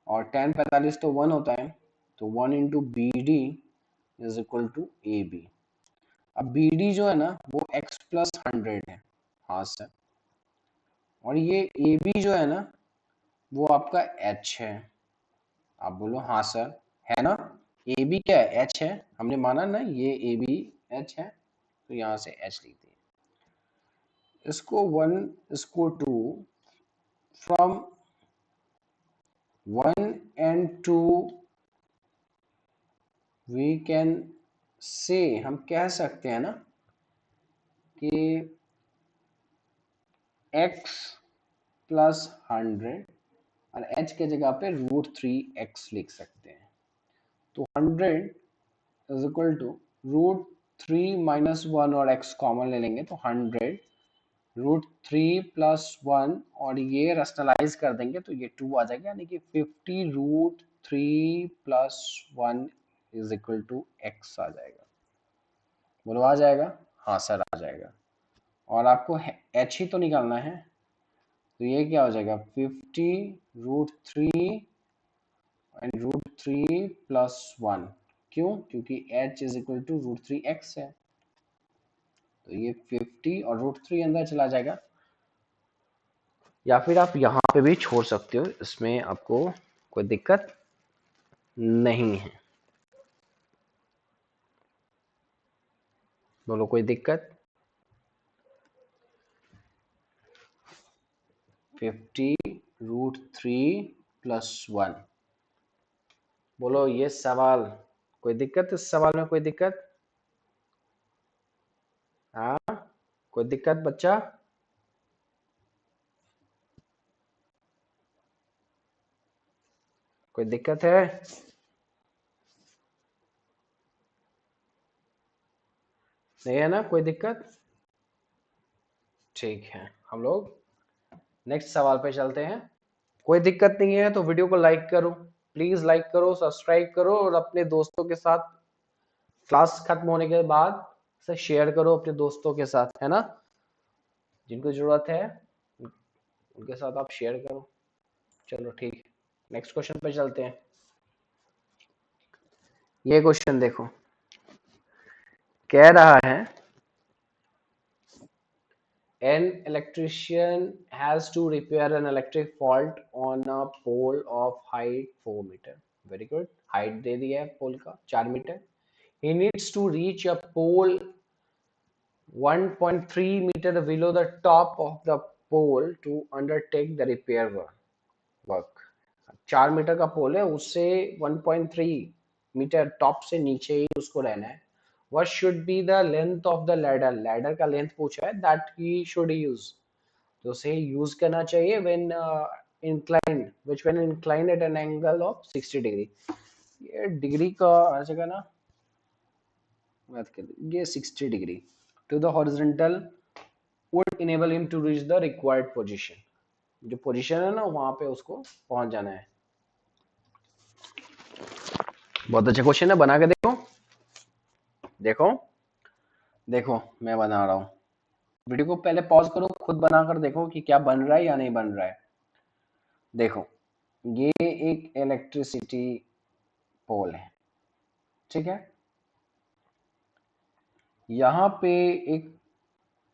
और tan 45 तो 1 होता है, तो 1 into B D is equal to A B. अब बी डी जो है ना वो x प्लस 100 है, हाँ सर, और ये ए बी जो है ना वो आपका h है, आप बोलो हाँ सर, है ना, ए बी क्या है h है, हमने माना ना ये ए बी h है, तो यहाँ से h लिख दिए, इसको 1 इसको 2 from 1 and 2 we can say, हम कह सकते हैं ना कि x प्लस 100 और h के जगह पे √3x लिख सकते हैं, तो 100 इज इक्वल टू √3 माइनस 1 और x कॉमन ले लेंगे, तो 100 √3 प्लस 1 और ये रैशनलाइज कर देंगे तो ये 2 आ जाएगा, यानी कि 50 √3 plus 1 is equal to x आ जाएगा, बोलो आ जाएगा, हाँ सर आ जाएगा, और आपको h ही तो निकालना है, तो ये क्या हो जाएगा 50√3 एंड √3 प्लस 1। क्यों? क्योंकि h is equal to √3x है, तो ये 50 और √3 अंदर चला जाएगा। या फिर आप यहाँ पे भी छोड़ सकते हो, इसमें आपको कोई दिक्कत नहीं है। बोलो कोई दिक्कत? 50√3 प्लस 1। बोलो ये सवाल कोई दिक्कत? इस सवाल में कोई दिक्कत? हाँ, कोई दिक्कत बच्चा? कोई दिक्कत है? नहीं है ना कोई दिक्कत? ठीक है, हम लोग नेक्स्ट सवाल पे चलते हैं। कोई दिक्कत नहीं है तो वीडियो को लाइक करो, प्लीज लाइक करो, सब्सक्राइब करो और अपने दोस्तों के साथ क्लास खत्म होने के बाद से शेयर करो अपने दोस्तों के साथ, है ना? जिनको जरूरत है उनके साथ आप शेयर करो। चलो ठीक, नेक्स्ट क्वेश्चन पे चलते हैं। ये क्वेश्चन देखो, कह रहा है an electrician has to repair an electric fault on a pole of height 4 meter. Very good, height दे दिया है पोल का 4 metre. he needs to reach a pole 1.3 meter below the top of the pole to undertake the repair work। 4 metre का पोल है, उससे 1.3 metre top से नीचे ही उसको रहना है। what should be the length of the ladder? Ladder का length पूछा है, that he should use, तो उसे यूज करना चाहिए when inclined, which when inclined at an angle of 60 degree. ये डिग्री का हर जगह ना बात कर, ये 60 degree to the horizontal would enable him to reach the required position। जो पोजीशन है ना वहां पे उसको पहुंच जाना है। बहुत अच्छा क्वेश्चन है, बना के देखो। देखो देखो मैं बना रहा हूँ, वीडियो को पहले पॉज करो, खुद बनाकर देखो कि क्या बन रहा है या नहीं बन रहा है। देखो ये एक इलेक्ट्रिसिटी पोल है, ठीक है। यहाँ पे एक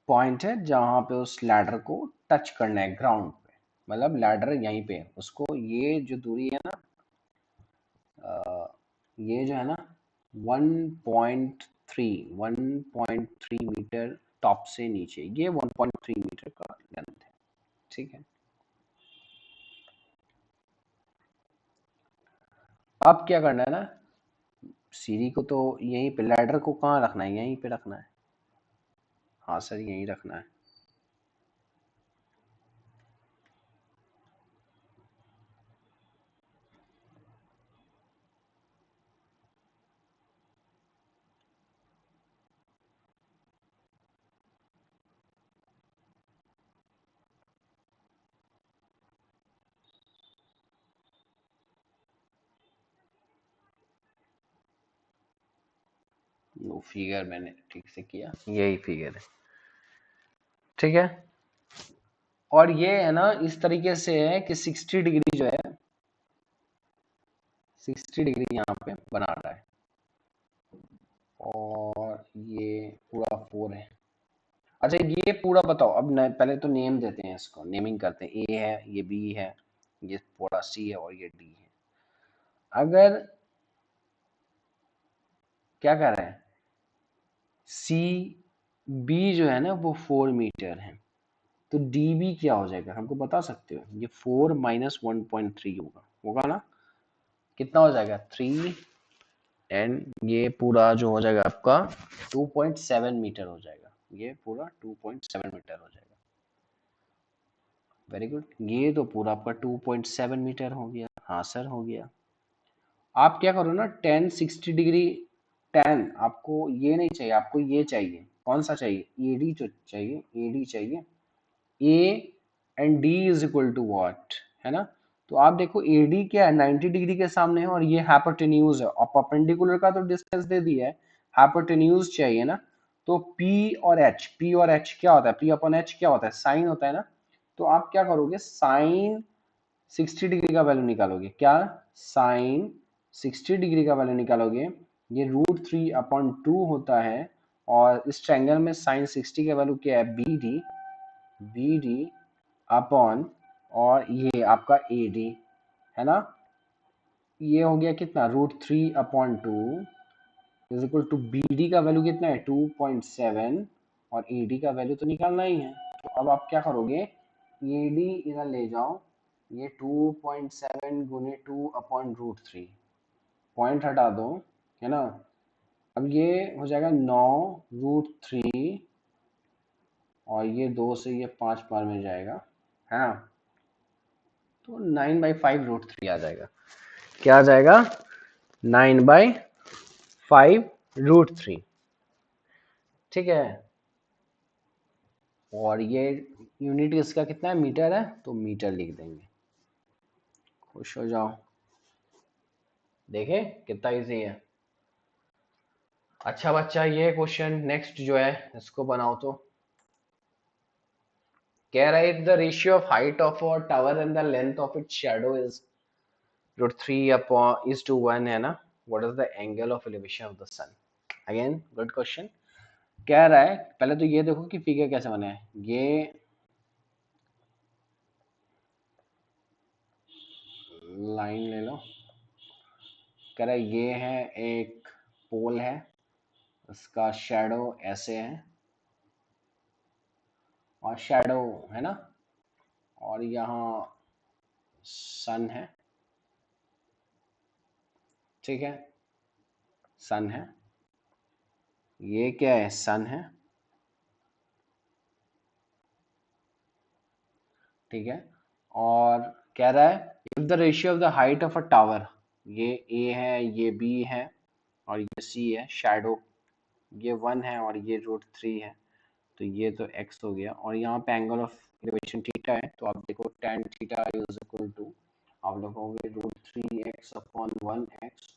पॉइंट है जहां पे उस लैडर को टच करना है ग्राउंड पे, मतलब लैडर यहीं पे है, उसको ये जो दूरी है ना, ये जो है ना 1.3 मीटर टॉप से नीचे, ये 1.3 मीटर का लेंथ है, ठीक है। अब क्या करना है ना, सीढ़ी को तो यहीं पे, लैडर को कहाँ रखना है, यहीं पे रखना है। हाँ सर यहीं रखना है। वो फिगर मैंने ठीक से किया, यही फिगर है, ठीक है। और ये है ना इस तरीके से है कि 60 डिग्री जो है, 60 डिग्री यहाँ पे बना रहा है, और ये पूरा 4 है। अच्छा ये पूरा बताओ, अब पहले तो नेम देते हैं, इसको नेमिंग करते हैं। ए है, ये बी है, ये पूरा सी है और ये डी है। अगर क्या कर रहे हैं, सी बी जो है ना वो 4 मीटर है, तो डी बी क्या हो जाएगा हमको बता सकते हो? ये 4 माइनस 1.3 होगा, होगा ना? कितना हो जाएगा 3, एंड ये पूरा जो हो जाएगा आपका 2.7 मीटर हो जाएगा, ये पूरा 2.7 मीटर हो जाएगा। वेरी गुड, ये तो पूरा आपका 2.7 मीटर हो गया। हाँ सर हो गया। आप क्या करो ना, 10 60 डिग्री 10, आपको ये नहीं चाहिए, आपको ये चाहिए, कौन सा चाहिए? एडी तो चाहिए, एडी चाहिए। A and D is equal to what, है ना? तो आप देखो एडी क्या है, 90 डिग्री के सामने है, और ये हाइपोटेन्यूज है, और परपेंडिकुलर का तो डिस्टेंस दे दिया है, हाइपोटेन्यूज चाहिए ना। तो पी और एच, पी और एच क्या होता है, पी अपॉन एच क्या होता है, साइन होता है ना। तो आप क्या करोगे, साइन 60 डिग्री का वैल्यू निकालोगे। क्या, साइन 60 डिग्री का वैल्यू निकालोगे। ये √3/2 होता है, और इस ट्रायंगल में साइन 60 का वैल्यू क्या है, बी डी अपॉन, और ये आपका ए डी है ना। ये हो गया कितना, √3/2 is equal to B D का वैल्यू कितना है 2.7, और ए डी का वैल्यू तो निकालना ही है। तो अब आप क्या करोगे, ए डी इधर ले जाओ, ये 2.7 गुने 2/√3, पॉइंट हटा दो, है ना। अब ये हो जाएगा 9√3, और ये 2 से ये 5 बार में जाएगा, है ना। तो 9/5√3 आ जाएगा। क्या आ जाएगा, 9/5√3, ठीक है। और ये यूनिट इसका कितना है, मीटर है, तो मीटर लिख देंगे। खुश हो जाओ, देखें कितना इजी है। अच्छा बच्चा, ये क्वेश्चन नेक्स्ट जो है इसको बनाओ। तो कह रहा है the ratio of height of a tower and the length of its shadow is √3:1 है ना। What is the angle of elevation of the sun. Again good question. कह रहा है, पहले तो ये देखो कि फिगर कैसे बना है। ये लाइन ले लो, कह रहा है ये है एक पोल है, इसका शैडो ऐसे है, और शैडो है ना, और यहाँ सन है, ठीक है, सन है, ये क्या है, सन है, ठीक है। और कह रहा है if the ratio of the height of a tower, ये ए है, ये बी है, और ये सी है, शैडो ये 1 है, और ये √3 है, तो ये तो x हो गया। और यहाँ पे एंगल ऑफ एलिवेशन थीटा है, तो आप देखो tan theta is equal to, आप लोगोगे √3x/1x,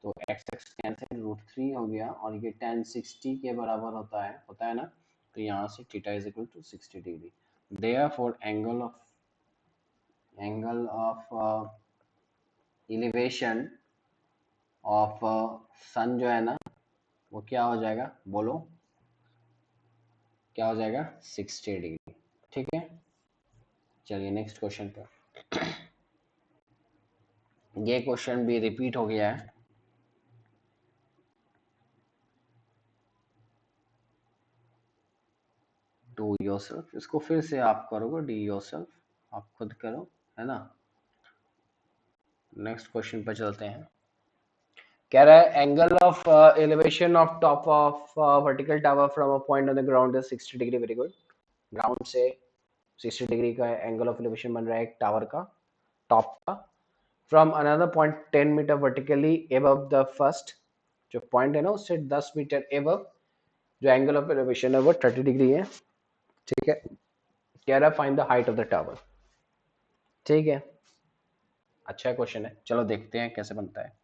तो x कैंसिल, √3 हो गया, और ये tan 60 के बराबर होता है ना। तो यहाँ से theta is equal to 60 degree. Therefore angle of elevation of sun जो है ना, वो क्या हो जाएगा, बोलो क्या हो जाएगा, 60 डिग्री, ठीक है। चलिए नेक्स्ट क्वेश्चन पर। ये क्वेश्चन भी रिपीट हो गया है। डू योरसेल्फ, इसको फिर से आप करोगे, डी योरसेल्फ, आप खुद करो, है ना। नेक्स्ट क्वेश्चन पर चलते हैं। कह रहा है angle of elevation of top of vertical tower from a point on the ground is 60 degree. Very good. Ground से 60 डिग्री का एंगल ऑफ एलिवेशन बन रहा है एक टावर का, टॉप का, from another point 10 meter vertically above the first, जो point है ना उससे 10 मीटर एबव जो एंगल ऑफ एलिवेशन है वो 30 डिग्री है, ठीक है। कह रहा है find the height of the tower, ठीक है। अच्छा क्वेश्चन है, चलो देखते हैं कैसे बनता है।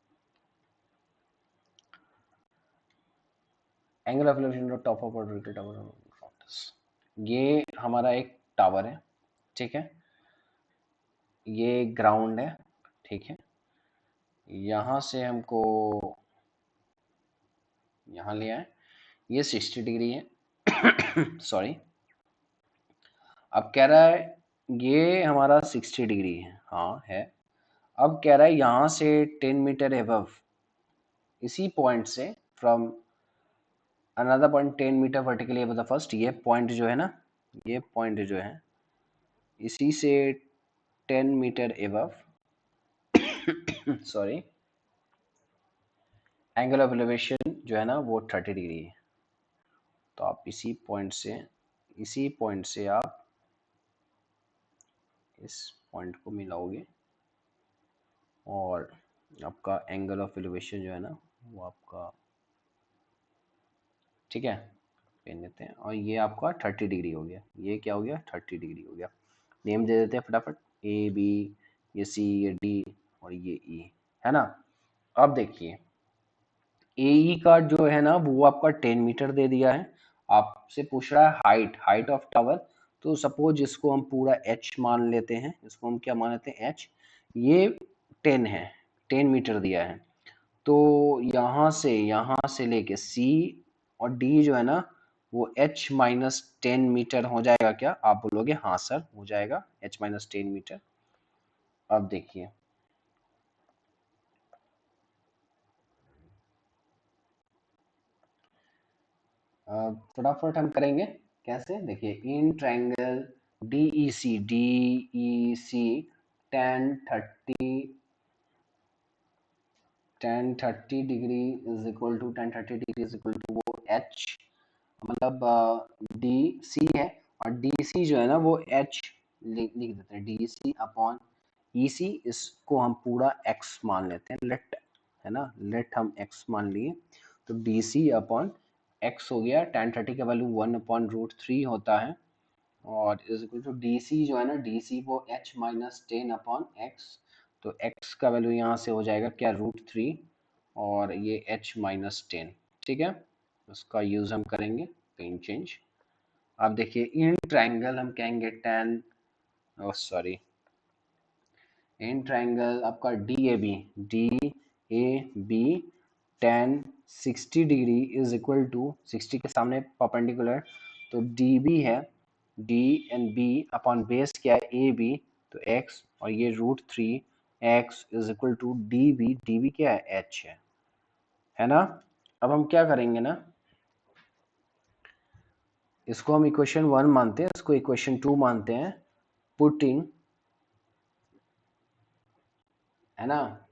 Angle of elevation of top of vertical tower, ये हमारा एक टावर है, ठीक है, ये ग्राउंड है, ठीक है। यहाँ से हमको यहाँ ले आए, ये 60 डिग्री है सॉरी। अब कह रहा है ये हमारा 60 डिग्री है, हाँ है। अब कह रहा है यहाँ से 10 मीटर एबव, इसी पॉइंट से from another point 10 meter vertically above the first, ये पॉइंट जो है ना, ये पॉइंट जो है इसी से 10 meter above sorry, angle of elevation जो है ना वो 30 डिग्री है। तो आप इसी पॉइंट से आप इस पॉइंट को मिलाओगे, और आपका एंगल ऑफ एलिवेशन जो है ना वो आपका, ठीक है, पेन देते हैं, और ये आपका 30 डिग्री हो गया। ये क्या हो गया, 30 डिग्री हो गया। नेम दे देते हैं फटाफट, ए बी, ये सी, ये डी, और ये ई, है ना। अब देखिए ए ई का जो है ना वो आपका 10 मीटर दे दिया है, आपसे पूछ रहा है हाइट ऑफ टावर, तो सपोज इसको हम पूरा h मान लेते हैं, इसको हम क्या मान लेते हैं h, ये 10 है, 10 मीटर दिया है। तो यहाँ से लेके c और d जो है ना वो h माइनस 10 मीटर हो जाएगा क्या? आप बोलोगे हाँ सर हो जाएगा h माइनस 10 मीटर। अब देखिए फटाफट हम करेंगे कैसे, देखिए in triangle DEC tan 30 degree is equal to वो h, मतलब डी सी है और डी सी जो है ना वो h लिख देते हैं, डी सी अपॉन ई सी, इसको हम पूरा x मान लेते हैं, लेट है ना, लेट हम x मान लिए, तो डी सी अपॉन x हो गया, tan 30 का वैल्यू 1/√3 होता है, और is equal to D C जो है ना, डी सी वो h माइनस 10 अपॉन x, तो x का वैल्यू यहाँ से हो जाएगा क्या, √3, और ये h माइनस 10, ठीक है, उसका यूज हम करेंगे पेन चेंज। अब देखिए इन ट्रायंगल हम कहेंगे tan, सॉरी, इन ट्रायंगल आपका D A B tan 60 degree is equal to 60 के सामने परपेंडिकुलर, तो डी बी है, D and B upon base क्या है ए बी, तो x, और ये √3 x is equal to D B क्या है h है ना। अब हम क्या करेंगे ना, इसको हम इक्वेशन 1 मानते हैं, इसको इक्वेशन 2 मानते हैं, पुटिंग है ना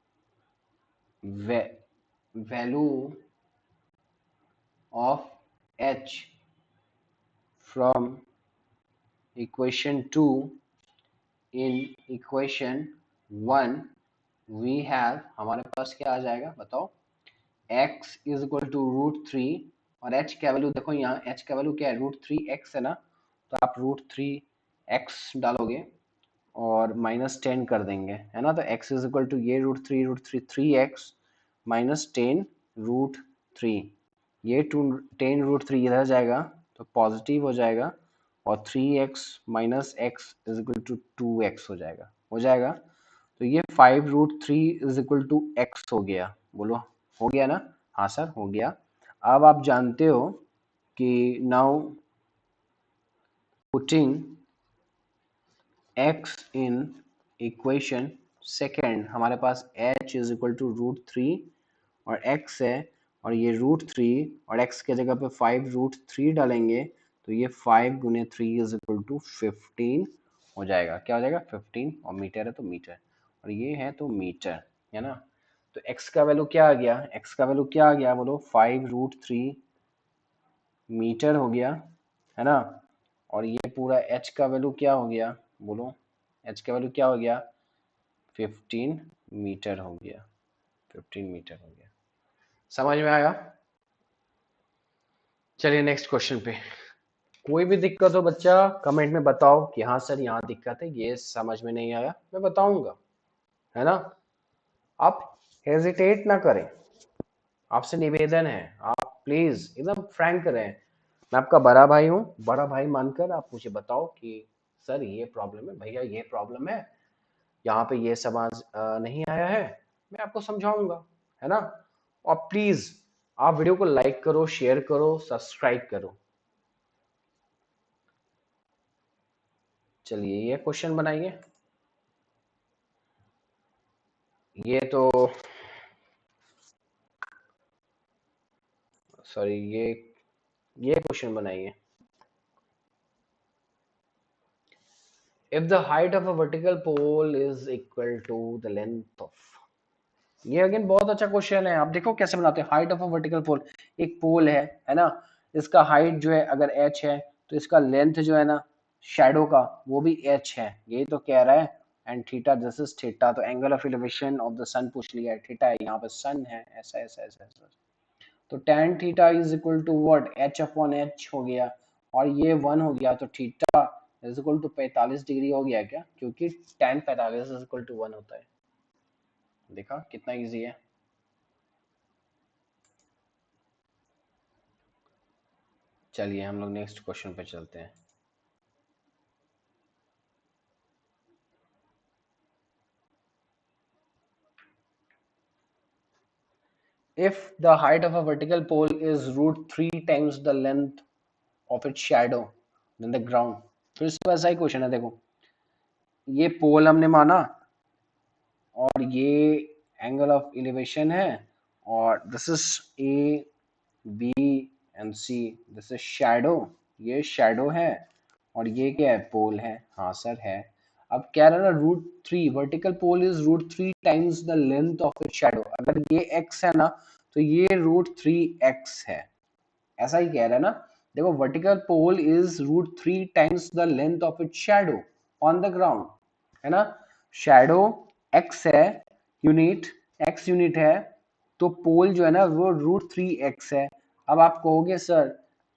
value of h from equation 2 in equation 1 we have, हमारे पास क्या आ जाएगा बताओ, x इज इक्वल टू √3, और h का वैल्यू देखो, यहाँ h का वैल्यू क्या है, √3x है ना, तो आप √3x डालोगे और -10 कर देंगे है ना, तो x इज इक्वल टू ये √3 3x माइनस 10 √3, ये 10 √3 इधर जाएगा तो पॉजिटिव हो जाएगा, और 3x minus x is equal to 2x हो जाएगा, तो ये 5√3 इज इक्वल टू x हो गया, बोलो हो गया ना, हाँ सर हो गया। अब आप जानते हो कि now putting x in equation second, हमारे पास h इज इक्वल टू √3 और x है, और ये √3 और x के जगह पे 5√3 डालेंगे, तो ये 5 गुने 3 इज इक्वल टू 15 हो जाएगा, क्या हो जाएगा 15, और मीटर है तो मीटर, और ये है तो मीटर है ना। तो x का वैल्यू क्या आ गया, x का वैल्यू क्या आ गया बोलो, 5√3 मीटर हो गया है ना, और ये पूरा h का वैल्यू क्या हो गया बोलो, h का वैल्यू क्या हो गया 15 मीटर हो गया, 15 मीटर हो गया, समझ में आया। चलिए नेक्स्ट क्वेश्चन पे, कोई भी दिक्कत हो बच्चा कमेंट में बताओ कि हाँ सर यहाँ दिक्कत है, ये समझ में नहीं आया, मैं बताऊंगा है ना, आप हेजिटेट ना करें, आपसे निवेदन है, आप प्लीज एकदम फ्रैंक रहें, मैं आपका बड़ा भाई हूँ, बड़ा भाई मानकर आप मुझे बताओ कि सर ये प्रॉब्लम है, भैया ये प्रॉब्लम है, यहाँ पे ये समझ नहीं आया है, मैं आपको समझाऊंगा है ना। और प्लीज आप वीडियो को लाइक करो, शेयर करो, सब्सक्राइब करो। चलिए ये क्वेश्चन बनाइए, ये तो सॉरी ये क्वेश्चन बनाइए, if the height of a vertical pole is equal to the length of, ये अगेन बहुत अच्छा क्वेश्चन है, आप देखो कैसे बनाते हैं, height of a vertical pole, एक पोल है ना, इसका हाइट जो है अगर h है, तो इसका लेंथ जो है ना शैडो का वो भी h है, यही तो कह रहा है, and theta this is theta, तो angle of elevation of the sun पूछ लिया है, थीटा है, यहाँ पे सन है, ऐसा ऐसा ऐसा ऐसा, तो tan theta is equal to what, h upon h हो गया, और ये 1 हो गया, तो theta is equal to 45 degree हो गया क्या, क्योंकि tan 45 इज इक्वल टू 1 होता है, देखा कितना इजी है। चलिए हम लोग नेक्स्ट क्वेश्चन पे चलते हैं, if the height of a vertical pole is root 3 times the length of its shadow than the ground। फिर से वैसा ही क्वेश्चन है, देखो ये पोल हमने माना और ये एंगल ऑफ एलिवेशन है और this is A B and C, this is shadow, ये शैडो है और ये क्या है, पोल है। हाँ सर है। अब कह रहा है ना root three, vertical pole is root three times the length of it shadow. अगर ये एक्स है ना तो ये रूट थ्री एक्स है, ऐसा ही कह रहा है ना। देखो vertical pole is root three times the length of it shadow on the ground, है ना। शैडो एक्स है, यूनिट एक्स यूनिट है, तो पोल जो है ना वो रूट थ्री एक्स है। अब आप कहोगे सर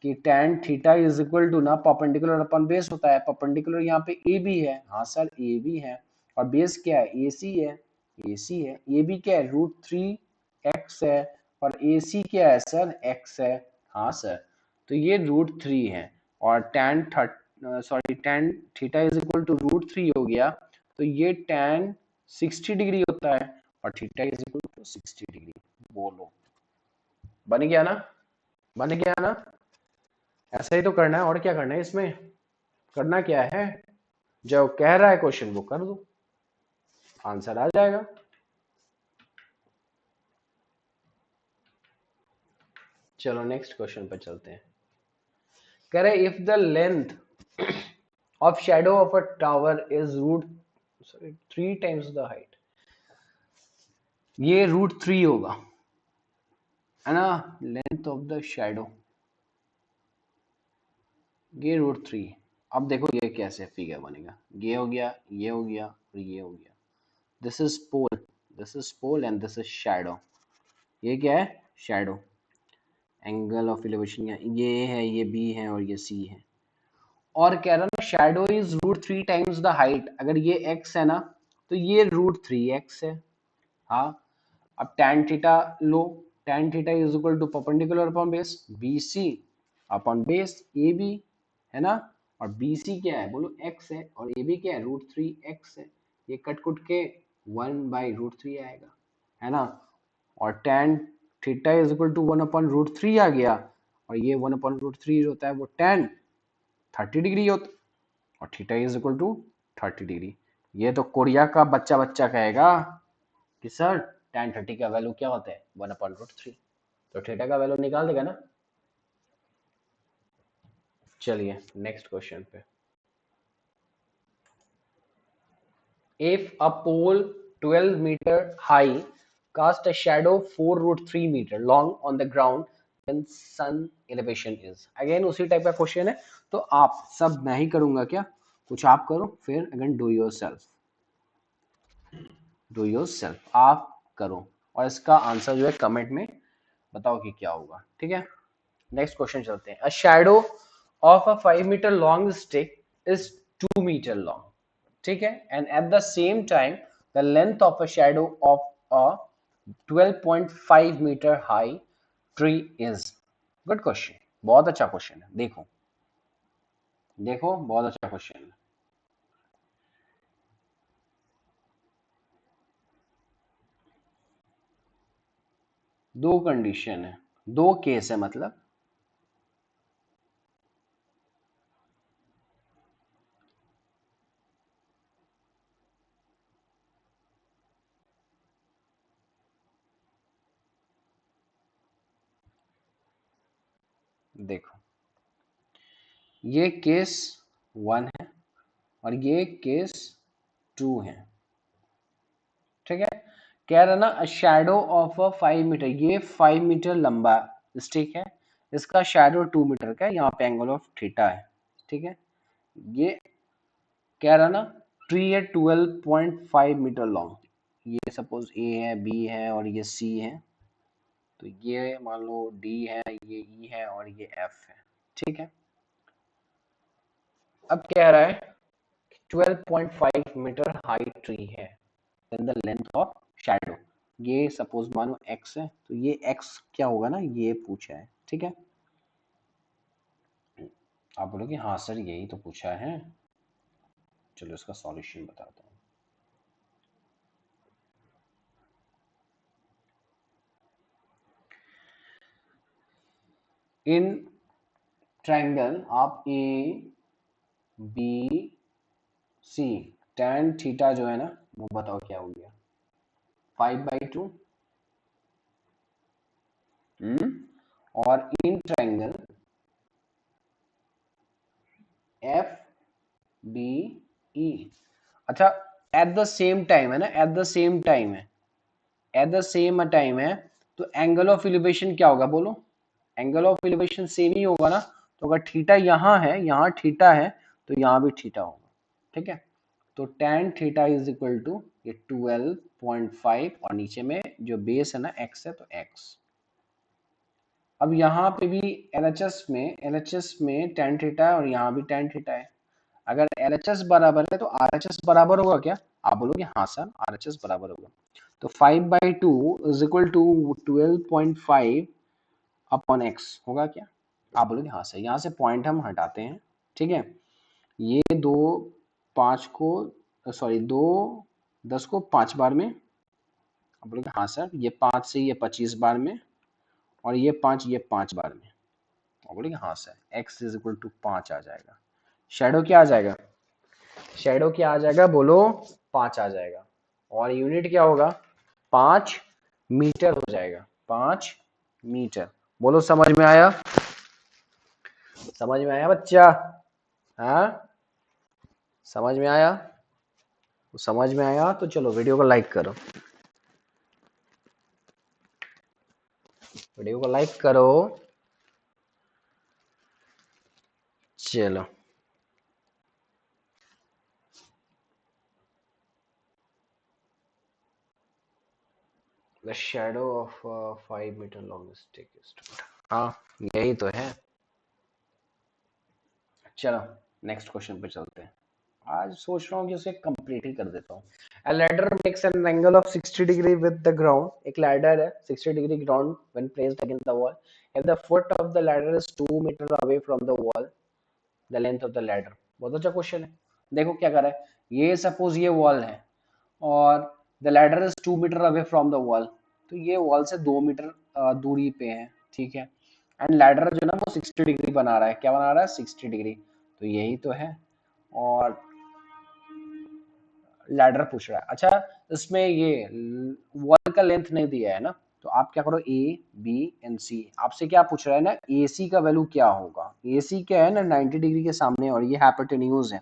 कि tan theta is equal to ना परपेंडिकुलर अपन बेस होता है, परपेंडिकुलर यहाँ पे ए बी है। हाँ सर ए बी है और बेस क्या है, ए सी है, ए सी है। ए बी क्या है, रूट थ्री एक्स है और ए सी क्या है सर, एक्स है। हाँ सर, तो ये रूट थ्री है और tan theta is equal to root three हो गया, तो ये tan 60 डिग्री होता है और theta is equal to 60 degree. बोलो बन गया ना, बन गया ना। ऐसा ही तो करना है, और क्या करना है इसमें, करना क्या है, जो कह रहा है क्वेश्चन वो कर दो, आंसर आ जाएगा। चलो नेक्स्ट क्वेश्चन पर चलते हैं। कह रहे if the length of shadow of a tower is root three times the height, ये रूट थ्री होगा, है ना, लेंथ ऑफ द शैडो, ये रूट थ्री। अब देखो ये कैसे फिगर बनेगा, ये हो गया, ये हो गया और ये हो गया। This is pole, this is pole and this is shadow. ये क्या है, शैडो। एंगल ऑफ एलिवेशन ये है, ये बी है और ये सी है। और कह रहा ना shadow is root three times the height, अगर ये एक्स है ना तो ये रूट थ्री एक्स है। हाँ, अब tan थीटा लो, tan theta is equal to perpendicular upon base B C upon base A B, है ना। और बी सी क्या है बोलो, एक्स है और ए बी क्या है, रूट थ्री एक्स है। ये कट कुट के वन बाई रूट थ्री आएगा, है ना। और tan theta is equal to one upon root three आ गया और ये वन अपॉन रूट थ्री होता है वो tan 30 डिग्री होता और theta is equal to 30 degree. ये तो कोरिया का बच्चा बच्चा कहेगा कि सर tan 30 का वैल्यू क्या होता है, वन अपॉन रूट थ्री, तो थीटा का वैल्यू निकाल देगा ना। चलिए नेक्स्ट क्वेश्चन पे। If a pole 12 meter high cast a shadow 4 root 3 meter long on the ground when sun elevation is, again उसी टाइप का क्वेश्चन है। तो आप सब मैं ही करूंगा क्या, कुछ आप करो फिर again do your self, do your self आप करो और इसका आंसर जो है कमेंट में बताओ कि क्या होगा, ठीक है। नेक्स्ट क्वेश्चन चलते हैं। A shadow of a 5 meter long stick is 2 meter long, ठीक है, and at the same time the length of a shadow of a 12.5 meter high tree is. Good question, बहुत अच्छा क्वेश्चन है। देखो देखो बहुत अच्छा क्वेश्चन है। दो कंडीशन है, दो केस है मतलब। देखो ये केस वन है और ये केस टू है, ठीक है। कह रहा ना शैडो ऑफ अ 5 मीटर, ये 5 मीटर लंबा स्टिक है, इसका शैडो 2 मीटर का है, यहाँ पे एंगल ऑफ थीटा है, ठीक है। ये कह रहा ना ट्री है 12.5 मीटर लॉन्ग, ये सपोज ए है, बी है और ये सी है, तो ये मान लो डी है, ये ई है और ये एफ है, ठीक है। अब कह रहा है 12.5 मीटर हाई ट्री है, then the length of shadow, ये सपोज मानो x है, तो ये x क्या होगा ना, ये पूछा है, ठीक है। आप बोलोगे हाँ सर यही तो पूछा है, चलो इसका सॉल्यूशन बताता हूँ। इन ट्रायंगल आप A B C, tan theta जो है ना वो बताओ क्या हो गया, 5/2। और in triangle F B E, अच्छा एट द सेम टाइम है ना, एट द सेम टाइम है, एट द सेम टाइम है, तो एंगल ऑफ एलिवेशन क्या होगा बोलो, एंगल ऑफ एलिवेशन सेम ही होगा ना। तो अगर थीटा यहाँ है, यहाँ थीटा है, तो यहाँ भी थीटा होगा, ठीक है। तो tan theta is equal to ये 12.5 और नीचे में जो बेस है ना x है तो x। अब यहाँ पे भी LHS में tan थीटा है और यहाँ भी tan थीटा है। अगर LHS बराबर है तो RHS बराबर होगा क्या, आप बोलोगे हाँ सर RHS बराबर होगा। तो 5/2 is equal to 12.5 upon x होगा क्या, आप बोलोगे हाँ सर। यहाँ से पॉइंट हम हटाते हैं, ठीक है। ये 2 10 को 5 बार में, आप बोलोगे हाँ सर। ये 5 से ये 25 बार में, और ये 5 बार में, आप बोलोगे हाँ sir. x is equal to 5 आ जाएगा। शेडो क्या आ जाएगा, शेडो क्या आ जाएगा बोलो, 5 आ जाएगा। और यूनिट क्या होगा, 5 मीटर हो जाएगा, 5 मीटर। बोलो समझ में आया, समझ में आया बच्चा, हाँ समझ में आया, समझ में आया तो चलो वीडियो को लाइक करो, वीडियो को लाइक करो। चलो the shadow of 5 meter long stick is, हाँ यही तो है। चलो नेक्स्ट क्वेश्चन पे चलते हैं। आज सोच रहा हूँ कि उसे कंप्लीट ही कर देता हूँ। A ladder makes an angle of 60 degree with the ground. एक ladder है 60 degree ground when placed against the wall. If the foot of the ladder is 2 meter away from the wall, the length of the ladder. बहुत अच्छा question है। देखो क्या कर रहा है, ये सपोज ये वॉल है और the ladder is 2 meter away from the wall, तो ये वॉल से 2 मीटर दूरी पे है, ठीक है। एंड लैडर जो है ना वो 60 डिग्री बना रहा है, क्या बना रहा है 60 डिग्री, तो यही तो है। और लैडर पूछ रहा है, अच्छा इसमें ये वॉल का लेंथ नहीं दिया है ना, तो आप क्या करो ए बी एंड सी, आपसे क्या पूछ रहा है ना ए सी का वैल्यू क्या होगा। ए सी क्या है ना 90 डिग्री के सामने, और ये हाइपोटेन्यूज है,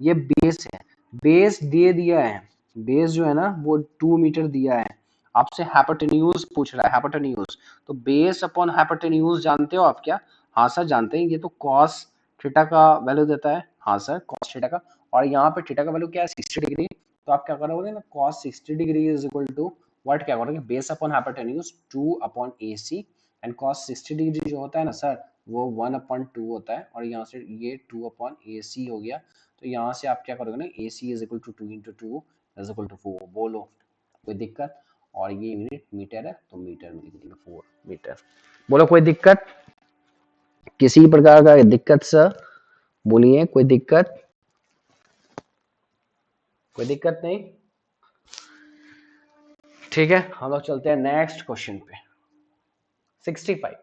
ये बेस है, बेस दे दिया है, बेस जो है ना वो 2 मीटर दिया है, आपसे हाइपोटेन्यूज पूछ रहा है, हाइपोटेन्यूज। तो बेस अपॉन हाइपोटेन्यूज जानते हो आप क्या, हाँ सर जानते हैं, ये तो कॉस थीटा का वैल्यू देता है, हाँ सर कॉस थीटा का। और यहाँ पे थीटा का वैल्यू क्या है 60 डिग्री, तो आप क्या करोगे ना cos 60 degree is equal to what, क्या करोगे base upon hypotenuse 2 upon AC, and cos 60 degree जो होता है ना सर वो 1 अपॉन 2 होता है, और यहाँ से ये 2 अपॉन AC हो गया। तो यहाँ से आप क्या करोगे ना AC is equal to 2 into 2 is equal to 4, बोलो कोई दिक्कत। और ये यूनिट मीटर है तो मीटर में लिख दिया 4 मीटर, बोलो कोई दिक्कत, किसी प्रकार का दिक्कत सर, बोलिए कोई दिक्कत, कोई दिक्कत नहीं, ठीक है। हम लोग चलते हैं नेक्स्ट क्वेश्चन पे। 65,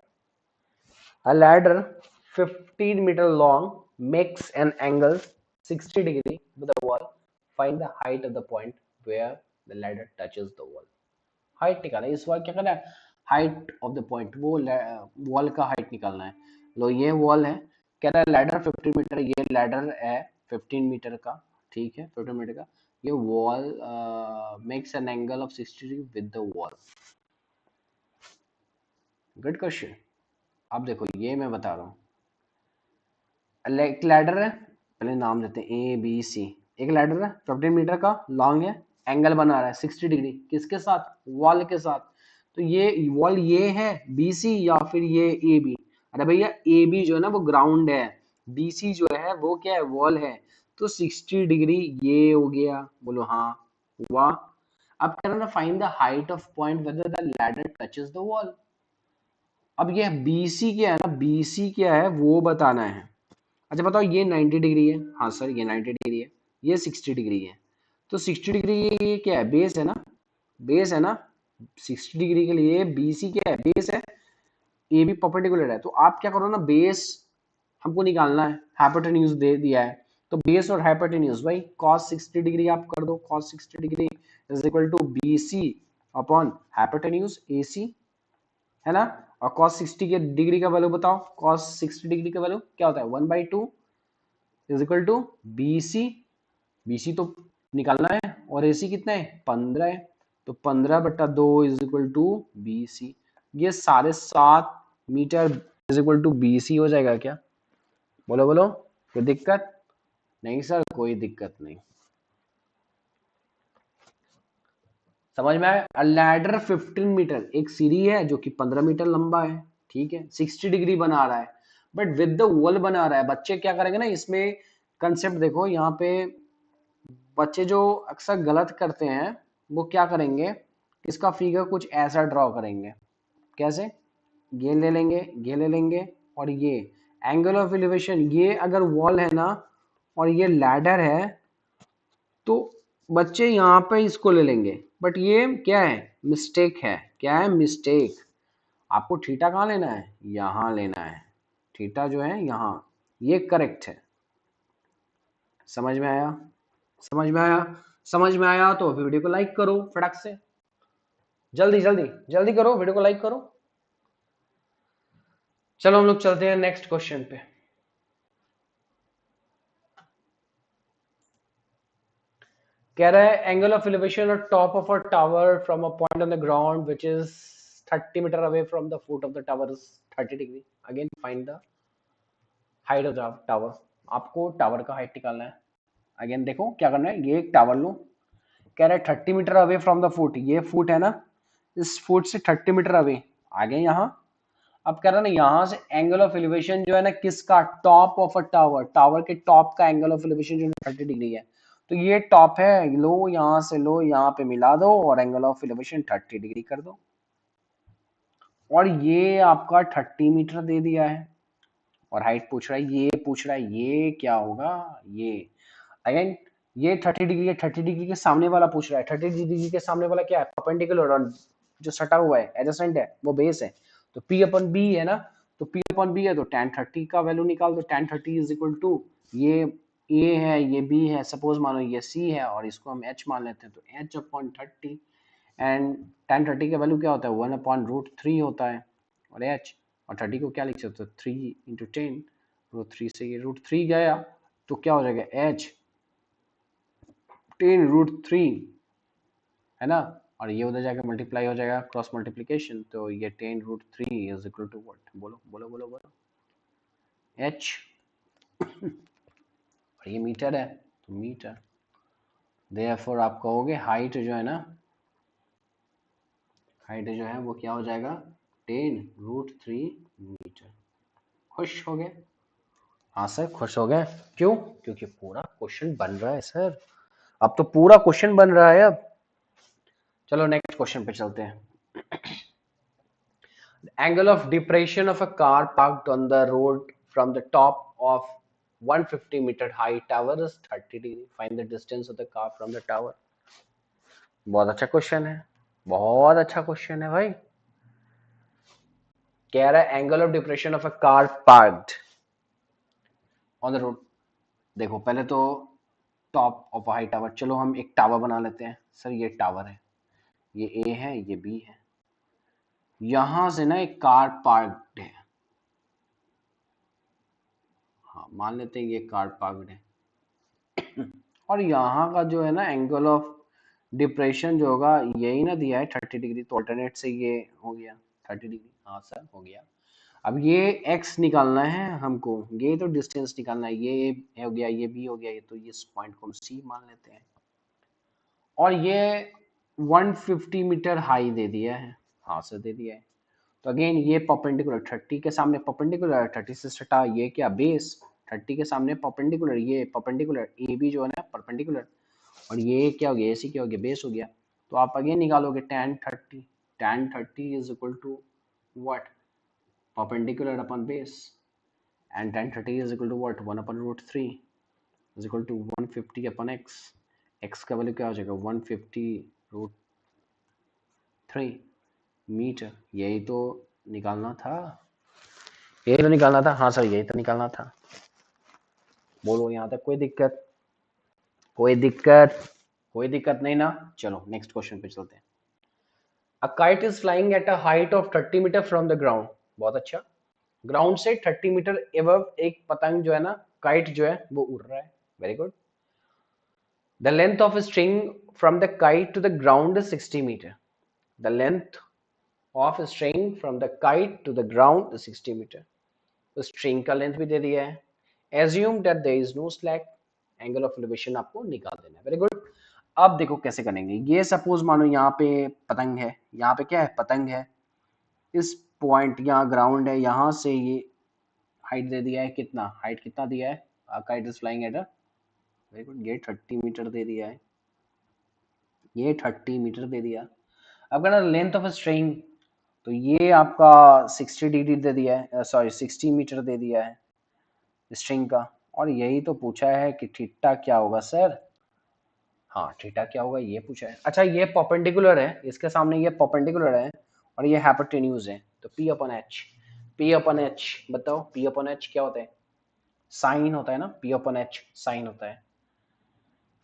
a ladder 15 meter long makes an angle 60 degree with the wall, find the height of the point where the ladder touches the wall। Height निकालना है, इस बार क्या करना है हाइट ऑफ द पॉइंट, वो वॉल का height निकालना है। लो ये वॉल है, कह रहा है लैडर 15 मीटर, ये लैडर है 15 मीटर का, ठीक है 15 मीटर का। ये wall makes an angle of 60 degree with the wall. Good question. अब देखो ये मैं बता रहा हूँ, एक लैडर है, पहले नाम देते हैं ए बी सी। एक लैडर है 15 मीटर का लॉन्ग है, एंगल बना रहा है 60 डिग्री, किसके साथ, वॉल के साथ। तो ये वॉल ये है बी सी या फिर ये ए बी, अरे भैया ए बी जो है ना वो ग्राउंड है, बी सी जो है वो क्या है वॉल है, तो 60 डिग्री ये हो गया, बोलो हाँ हुआ। अब कह रहा ना find the height of point whether the ladder touches the wall. अब ये BC क्या है ना, BC क्या है वो बताना है। अच्छा बताओ ये 90 डिग्री है, हाँ सर ये 90 डिग्री है, ये 60 डिग्री है, तो 60 डिग्री ये क्या है बेस है ना, बेस है ना, 60 डिग्री के लिए BC क्या है बेस है, ए भी परपेंडिकुलर है, तो आप क्या करो ना, बेस हमको निकालना है, हाइपोटेन्यूज दे दिया है, तो बेस और हाइपोटेन्यूज भाई cos 60 डिग्री आप कर दो, cos 60 degree is equal to BC upon hypotenuse AC, है ना। और cos 60 के डिग्री का वैल्यू बताओ, cos 60 डिग्री का वैल्यू क्या होता है, 1/2 is equal to BC, BC तो निकालना है, और AC कितना है, 15 है, तो 15/2 इज इक्वल टू BC। ये 7.5 meter is equal to BC हो जाएगा क्या, बोलो बोलो, कोई दिक्कत नहीं सर, कोई दिक्कत नहीं, समझ में आया। लैडर 15 मीटर, एक सीढ़ी है जो कि 15 मीटर लंबा है, ठीक है, 60 डिग्री बना रहा है, बट विद द वॉल बना रहा है। बच्चे क्या करेंगे ना इसमें, कंसेप्ट देखो यहाँ पे, बच्चे जो अक्सर गलत करते हैं वो क्या करेंगे, इसका फिगर कुछ ऐसा ड्रॉ करेंगे, कैसे, ये ले लेंगे, ये ले लेंगे, और ये एंगल ऑफ एलिवेशन, ये अगर वॉल है ना और ये लैडर है, तो बच्चे यहाँ पे इसको ले लेंगे, बट ये क्या है, मिस्टेक है, क्या है, मिस्टेक। आपको थीटा कहाँ लेना है, यहाँ लेना है, थीटा जो है यहाँ, ये करेक्ट है। समझ में आया, समझ में आया, समझ में आया तो वीडियो को लाइक करो फटाक से, जल्दी जल्दी जल्दी करो, वीडियो को लाइक करो। चलो हम लोग चलते हैं नेक्स्ट क्वेश्चन पे। कह रहा है angle of elevation of top of a tower from a point on the ground which is 30 meter away from the foot of the tower is 30 degree. Again find the height of the tower. आपको tower का height निकालना है। Again देखो क्या करना है, ये एक टावर लो, कह रहा है 30 meter away from the foot, ये फुट है ना, इस फुट से 30 मीटर अवे आ गए यहाँ। अब कह रहा है ना यहाँ से एंगल ऑफ एलिवेशन जो है ना किसका, top of a tower, tower के टॉप का एंगल ऑफ एलिवेशन जो 30 डिग्री है, तो ये टॉप है, लो यहाँ से लो, यहाँ पे मिला दो और एंगल ऑफ एलिवेशन 30 डिग्री कर दो, और ये आपका 30 मीटर दे दिया है, और हाइट पूछ रहा है, ये पूछ रहा है ये क्या होगा, ये अगेन ये 30 डिग्री है, 30 डिग्री के सामने वाला पूछ रहा है, 30 डिग्री के सामने वाला क्या है, परपेंडिकुलर, और जो सटा हुआ है एडजेसेंट है वो बेस है, तो P अपन B है ना, तो P अपन B है, तो tan 30 का वैल्यू निकाल दो, tan 30 इज इक्वल टू, ये A है, ये B है, सपोज मानो ये C है, और इसको हम H मान लेते हैं, तो H अपॉन 30, एंड tan 30 का वैल्यू क्या होता है, 1/√3 होता है, और H और 30 को क्या लिख सकते हो, 3 × 10, √3 से ये √3 गया, तो क्या हो जाएगा, H 10√3, है ना, और ये उधर जाकर मल्टीप्लाई हो जाएगा, क्रॉस मल्टीप्लीकेशन, तो ये 10√3 इज इक्वल टू व्हाट, बोलो बोलो बोलो बोलो, H, और ये मीटर है, तो मीटर, देयरफॉर आप कहोगे हाइट जो है ना, हाइट जो है वो क्या हो जाएगा, 10√3 मीटर। खुश हो गए, हाँ सर खुश हो गए, क्यों, क्योंकि पूरा क्वेश्चन बन रहा है सर, अब तो पूरा क्वेश्चन बन रहा है अब। चलो नेक्स्ट क्वेश्चन पे चलते हैं। Angle of depression of a car parked on the road from the top of 150-meter high tower is 30 degree. Find the distance of the car from the tower. बहुत अच्छा क्वेश्चन है, बहुत अच्छा question है भाई। कह रहा है angle of depression of a car parked on the road. देखो पहले तो टॉप ऑफ हाई टावर, चलो हम एक टावर बना लेते हैं, सर ये टावर है, ये ए है, ये बी है, यहां से ना एक कार पार्क्ड है, हाँ मान लेते हैं ये कार पार्क्ड है, और यहाँ का जो है ना एंगल ऑफ डिप्रेशन जो होगा यही ना दिया है 30 डिग्री, तो अल्टरनेट से ये हो गया 30 डिग्री, हाँ सर हो गया। अब ये x निकालना है हमको, ये तो डिस्टेंस निकालना है, ये हो गया, ये b हो गया, ये तो इस पॉइंट को हम c मान लेते हैं, और ये 150 मीटर हाई दे दिया है, हाँ सर दे दिया है, तो अगेन ये परपेंडिकुलर 30 के सामने परपेंडिकुलर, 30 से सटा ये क्या बेस, 30 के सामने परपेंडिकुलर, ये परपेंडिकुलर, ए बी जो है ना परपेंडिकुलर, और ये क्या हो गया, AC क्या हो गया, बेस हो गया, तो आप अगेन निकालोगे tan 30 is equal to what, perpendicular upon base, and tan 30 is equal to what, 1/√3 is equal to 150 upon x का वैल्यू क्या हो जाएगा, 150√3 मीटर, यही तो निकालना था, यही तो निकालना था। हाँ सर यही तो निकालना था। बोलो यहाँ तक कोई दिक्कत? कोई दिक्कत? कोई दिक्कत नहीं ना। चलो नेक्स्ट क्वेश्चन पे चलते हैं। A kite is flying at a height of 30 meter from the ground. बहुत अच्छा। ग्राउंड से 30 मीटर एबव एक पतंग जो है ना, काइट जो है वो उड़ रहा है। Very good. The length of string from the kite to the ground is 60 meter. The length of string from the kite to the ground is 60 meter. तो स्ट्रिंग का लेंथ भी दे दिया है। Assume that there is no slack. Angle of elevation आपको निकाल देना है। Very good. अब देखो कैसे करेंगे। ये सपोज मानो यहाँ पे पतंग है, यहाँ पे क्या है, पतंग है। इस पॉइंट यहाँ ग्राउंड है, यहाँ से ये हाइट दे दिया है। कितना हाइट कितना दिया है? Kite is flying at a, very good, ये 30 मीटर दे दिया है। ये 30 मीटर दे दिया। अब कहना लेंथ ऑफ स्ट्रिंग, तो ये आपका 60 डिग्री दे दिया है, सॉरी 60 मीटर दे दिया है स्ट्रिंग का। और यही तो पूछा है कि थीटा क्या होगा सर। हाँ थीटा क्या होगा ये पूछा है। अच्छा ये परपेंडिकुलर है, इसके सामने ये परपेंडिकुलर है और ये हाइपोटेन्यूज है, तो P अपन एच। P अपन एच बताओ, P अपन एच क्या होता है? साइन होता है ना, P अपन एच साइन होता है।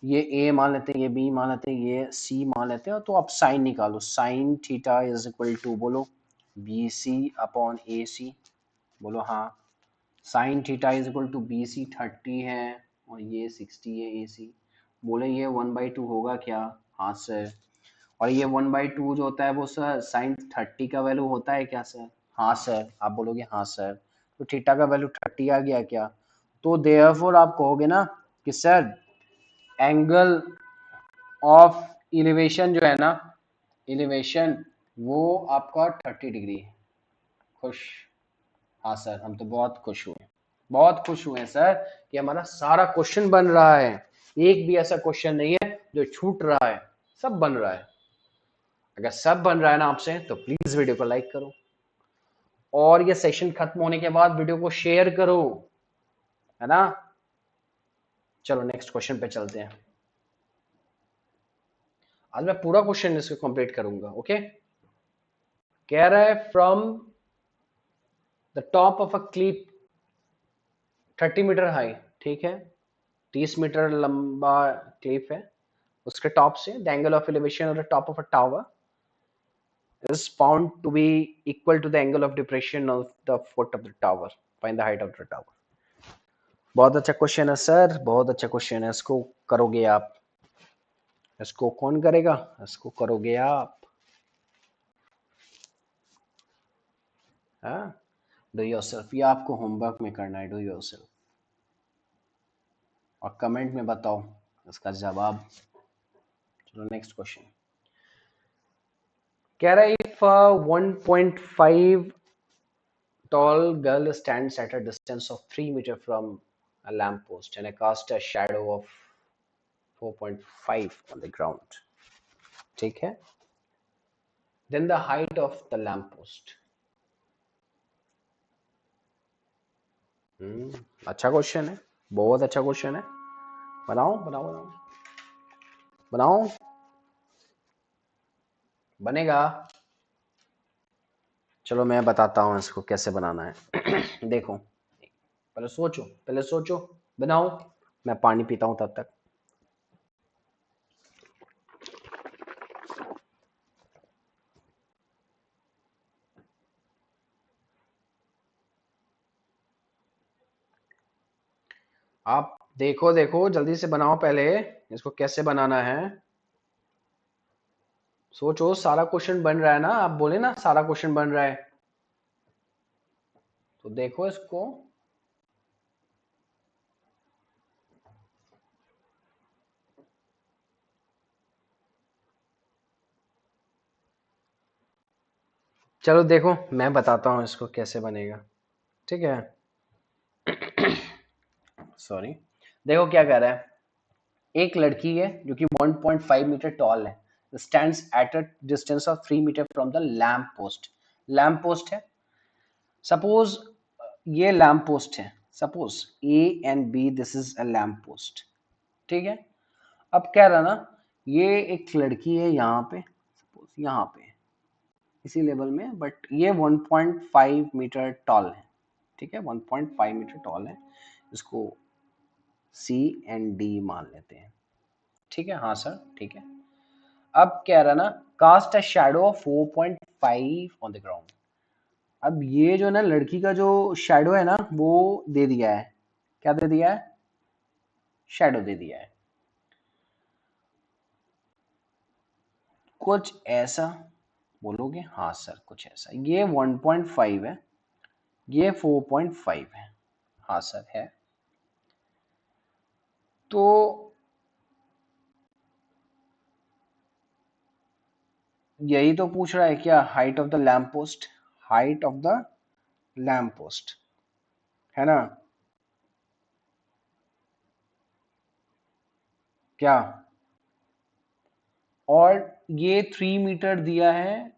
ये A मान लेते हैं, ये B मान लेते हैं, ये C मान लेते हैं। तो आप साइन निकालो। Sine theta is equal to बोलो BC अपॉन AC। बोलो हाँ। Sine theta is equal to BC 30 है और ये 60 है AC। बोले ये 1/2 होगा क्या? हाँ सर। और ये 1/2 जो होता है वो सर साइन 30 का वैल्यू होता है क्या सर? हाँ सर। आप बोलोगे हाँ सर। तो थीटा का वैल्यू 30 आ गया क्या? तो देयरफॉर आप कहोगे ना कि सर एंगल ऑफ इलिवेशन जो है ना, इलिवेशन वो आपका 30 डिग्री है। खुश? हाँ सर हम तो बहुत खुश हुए, बहुत खुश हुए सर कि हमारा सारा क्वेश्चन बन रहा है। एक भी ऐसा क्वेश्चन नहीं है जो छूट रहा है, सब बन रहा है। अगर सब बन रहा है ना आपसे, तो प्लीज वीडियो को लाइक करो और ये सेशन खत्म होने के बाद वीडियो को शेयर करो, है ना। चलो नेक्स्ट क्वेश्चन पे चलते हैं। आज मैं पूरा क्वेश्चन इसको कंप्लीट करूंगा। ओके। कह रहा है from the top of a clip 30 meter high, ठीक है, 30 मीटर लंबा क्लिप है, उसके टॉप से the angle of elevation of the top of a tower is found to be equal to the angle of depression of the foot of the tower. Find the height of the tower. बहुत अच्छा question है sir, बहुत अच्छा question है। इसको करोगे आप? इसको कौन करेगा? इसको करोगे आप। हाँ, डू योरसेल्फ। ये आपको होमवर्क में करना है, डू योरसेल्फ। और कमेंट में बताओ इसका जवाब। चलो नेक्स्ट क्वेश्चन। कह रहा है if 1.5 tall girl stands at a distance of 3 meter from a lamp post and casts a shadow of 4.5 on the ground, ठीक है, then the height of the lamp post। अच्छा क्वेश्चन है, बहुत अच्छा question है। बनाओ बनाओ बनाओ बनाओ, बनेगा। चलो मैं बताता हूँ इसको कैसे बनाना है। देखो पहले सोचो, पहले सोचो, बनाओ। मैं पानी पीता हूँ तब तक। आप देखो देखो जल्दी से बनाओ पहले इसको कैसे बनाना है। सोचो, सारा क्वेश्चन बन रहा है ना, आप बोले ना सारा क्वेश्चन बन रहा है, तो देखो इसको। चलो देखो मैं बताता हूँ इसको कैसे बनेगा, ठीक है। सॉरी। देखो क्या कह रहा है। एक लड़की है जो कि 1.5 मीटर टॉल है, stands at a distance of 3 meter from the lamp post. Lamp post है, सपोज ये लैम्प पोस्ट है, suppose A and B, this is a lamp post, ठीक है। अब कह रहा ना, ये एक लड़की है यहाँ पे, सपोज यहाँ पे, इसी लेवल में, बट ये 1.5 मीटर टॉल है, ठीक है, 1.5 मीटर टॉल है, इसको सी एंड डी मान लेते हैं, ठीक है। हाँ सर, ठीक है। अब कह रहा ना, cast a shadow of 4.5 on the ground. अब ये जो ना लड़की का जो शैडो है ना वो दे दिया है, क्या दे दिया है, शैडो दे दिया है, कुछ ऐसा बोलोगे, हाँ सर कुछ ऐसा, ये 1.5 है, ये 4.5 है, हाँ सर है। तो यही तो पूछ रहा है क्या, height of the lamp post, height of the lamp post, है ना, क्या, और ये 3 मीटर दिया है,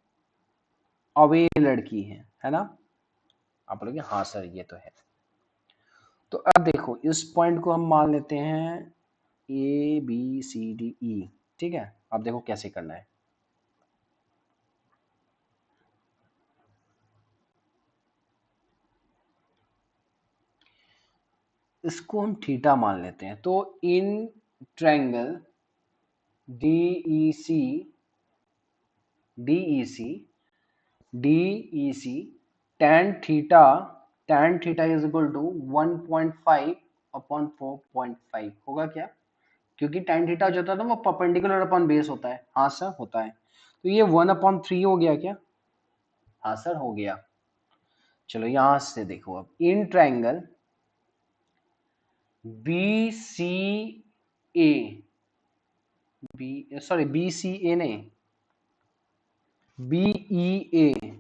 अवे लड़की है ना, आप बोलोगे हाँ सर ये तो है। तो अब देखो इस पॉइंट को हम मान लेते हैं ए बी सी डी ई, ठीक है। अब देखो कैसे करना है, इसको हम थीटा मान लेते हैं। तो in triangle DEC DEC DEC tan theta is equal to 1.5 upon 4.5 होगा क्या, क्योंकि tan थीटा जो होता है ना वो परपेंडिकुलर अपॉन बेस होता है, हाँ सर होता है। तो ये 1/3 हो गया क्या, हाँ सर हो गया। चलो यहां से देखो, अब इन ट्रायंगल BCA BCA नहीं, BEA,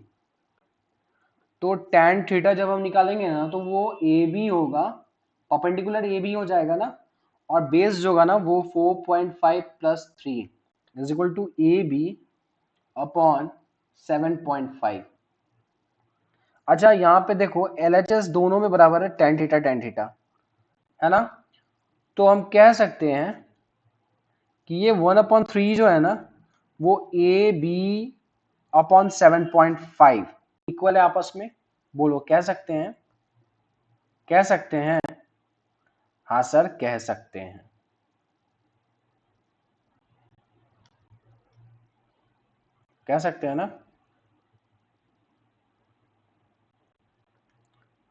तो tan थीटा जब हम निकालेंगे ना तो वो AB होगा, परपेंडिकुलर AB हो जाएगा ना, और बेस जो होगा ना वो 4.5 plus 3 is equal to AB upon 7.5। अच्छा यहाँ पे देखो LHS दोनों में बराबर है tan थीटा, है ना, तो हम कह सकते हैं कि ये 1/3 जो है ना वो AB अपॉन 7.5 इक्वल है आपस में, बोलो कह सकते हैं, कह सकते हैं, हाँ सर कह सकते हैं, कह सकते हैं ना,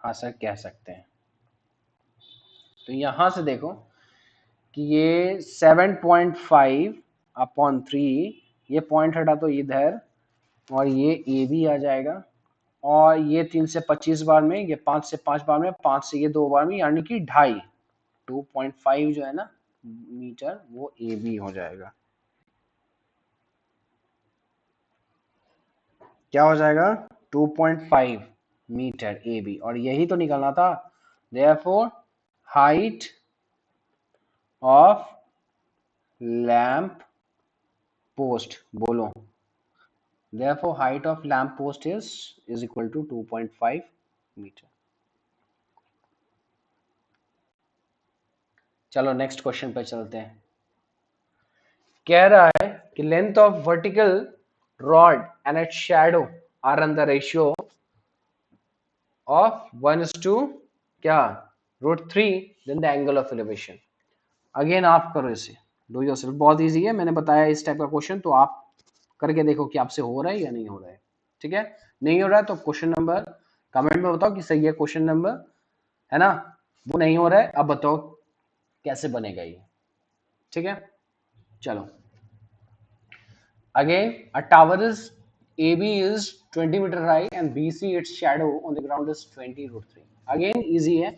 हाँ सर कह सकते हैं। तो यहां से देखो कि ये 7.5/3, ये पॉइंट हटा तो इधर, और ये ए बी आ जाएगा, और ये 3 से 25 बार में, ये 5 से 5 बार में, 5 से ये 2 बार में, यानी कि 2.5, 2.5 जो है ना मीटर वो ए बी हो जाएगा, क्या हो जाएगा 2.5 मीटर ए बी, और यही तो निकलना था। Therefore height of lamp post, बोलो, therefore height of lamp post is equal to 2.5 metre. चलो नेक्स्ट क्वेश्चन पे चलते हैं। कह रहा है कि length of vertical rod and its shadow are on the ratio of 1:, क्या, √3, then the angle of elevation. Again आप करो इसे, डू योरसेल्फ, बहुत इजी है, मैंने बताया इस टाइप का क्वेश्चन, तो आप करके देखो कि आपसे हो रहा है या नहीं हो रहा है, ठीक है। नहीं हो रहा है तो क्वेश्चन नंबर कमेंट में बताओ कि सही है क्वेश्चन नंबर, है ना, वो नहीं हो रहा है, अब बताओ कैसे बनेगा ये, ठीक है। चलो again, a tower is AB is 20 meter high and BC its shadow on the ground is 20√3। Again easy है,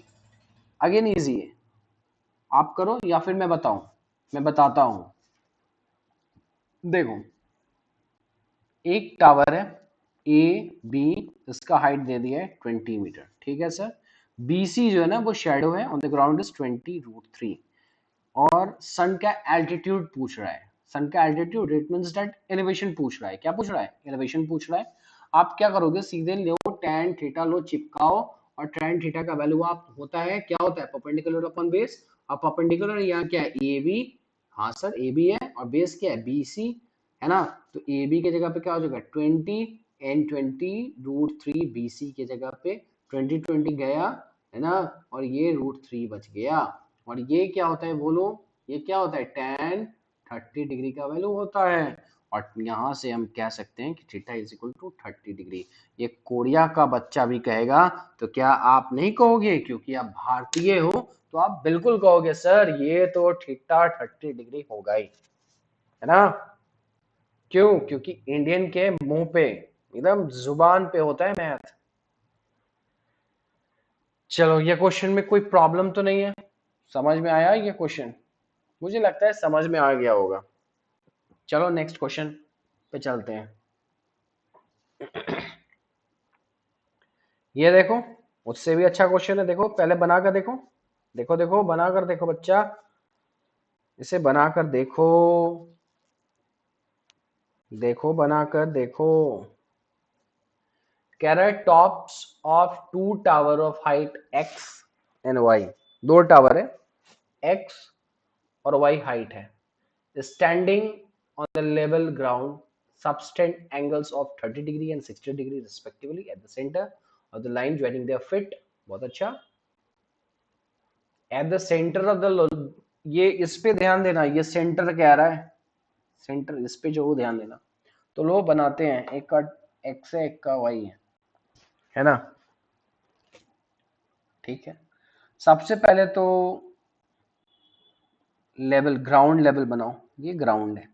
अगेन इजी है, आप करो या फिर मैं बताऊं, मैं बताता हूं। देखो एक टावर है AB, इसका हाइट दे दिया है 20 मीटर, ठीक है सर। BC जो है ना वो शेडो है ऑन द ग्राउंड इज 20√3, और सन का एल्टीट्यूड पूछ रहा है, सन का altitude, it means that elevation पूछ रहा है, क्या पूछ रहा है, एलिवेशन पूछ रहा है। आप क्या करोगे, सीधे लो tan थीटा लो चिपकाओ, और tan थीटा का वैल्यू आप होता है, क्या होता है, परपेंडिकुलर अपॉन बेस, और परपेंडिकुलर यहाँ क्या है ए बी, हाँ सर ए बी है, और बेस क्या है BC, है ना, तो ए बी की जगह पे क्या हो जाएगा 20, n20√3 BC के जगह पे 20 गया है ना, और ये √3 बच गया। और ये क्या होता है बोलो, ये क्या होता है, tan 30 डिग्री का वैल्यू होता है। और यहाँ से हम कह सकते हैं कि theta is equal to 30 degree. ये कोरिया का बच्चा भी कहेगा तो क्या आप नहीं कहोगे, क्योंकि आप भारतीय हो तो आप बिल्कुल कहोगे सर ये तो थीटा 30 डिग्री होगा ही, है ना। क्यों, क्योंकि इंडियन के मुंह पे एकदम जुबान पे होता है मैथ। चलो ये क्वेश्चन में कोई प्रॉब्लम तो नहीं है, समझ में आया ये क्वेश्चन, मुझे लगता है समझ में आ गया होगा। चलो नेक्स्ट क्वेश्चन पे चलते हैं। ये देखो उससे भी अच्छा क्वेश्चन है, देखो पहले बनाकर देखो, देखो देखो बनाकर देखो बच्चा, इसे बनाकर देखो, देखो बनाकर देखो। कह रहा है tops of 2 tower of height x and y, 2 tower है, x और y हाइट है, standing on the level ground, subtend angles of 30 degree and 60 degree respectively at the center of the line joining their feet। बहुत अच्छा। at the center of the, ये इस पे ध्यान देना, ये सेंटर कह रहा है, सेंटर इस पे जो ध्यान देना। तो लो बनाते हैं, एक का x है एक का y है ना, ठीक है। सबसे पहले तो लेवल, ग्राउंड लेवल बनाओ, ये ग्राउंड है,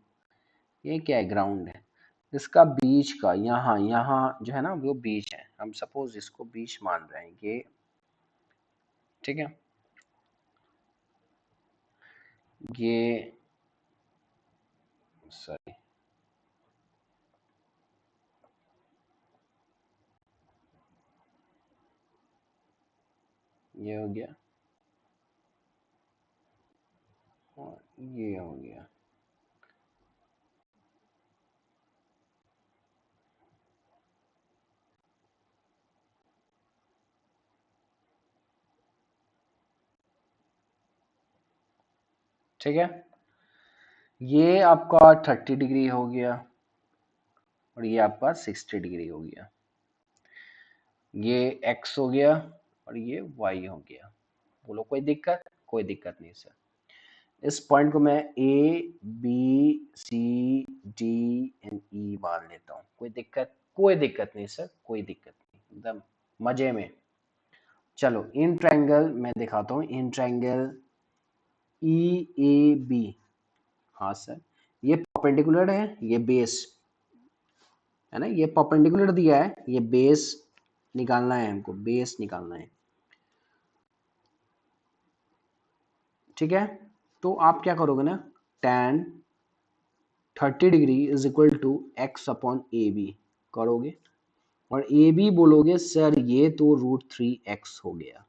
ये क्या है, ग्राउंड है। इसका बीच का यहाँ यहाँ जो है ना वो बीच है, हम सपोज इसको बीच मान रहे हैं ये, ठीक है। ये सॉरी, ये हो गया और ये हो गया, ठीक है। ये आपका 30 डिग्री हो गया और ये आपका 60 डिग्री हो गया, ये x हो गया और ये y हो गया। बोलो कोई दिक्कत, कोई दिक्कत नहीं सर। इस पॉइंट को मैं A B C D and E मान लेता हूँ, कोई दिक्कत, कोई दिक्कत नहीं सर, कोई दिक्कत नहीं, एकदम मजे में। चलो इन ट्रायंगल मैं दिखाता हूँ, इन ट्रायंगल EAB, हाँ सर ये परपेंडिकुलर है, ये बेस है ना, ये परपेंडिकुलर दिया है, ये बेस निकालना है हमको, बेस निकालना है, ठीक है। तो आप क्या करोगे ना, tan 30 degree is equal to x upon A B करोगे, और ए बी बोलोगे सर ये तो √3x हो गया।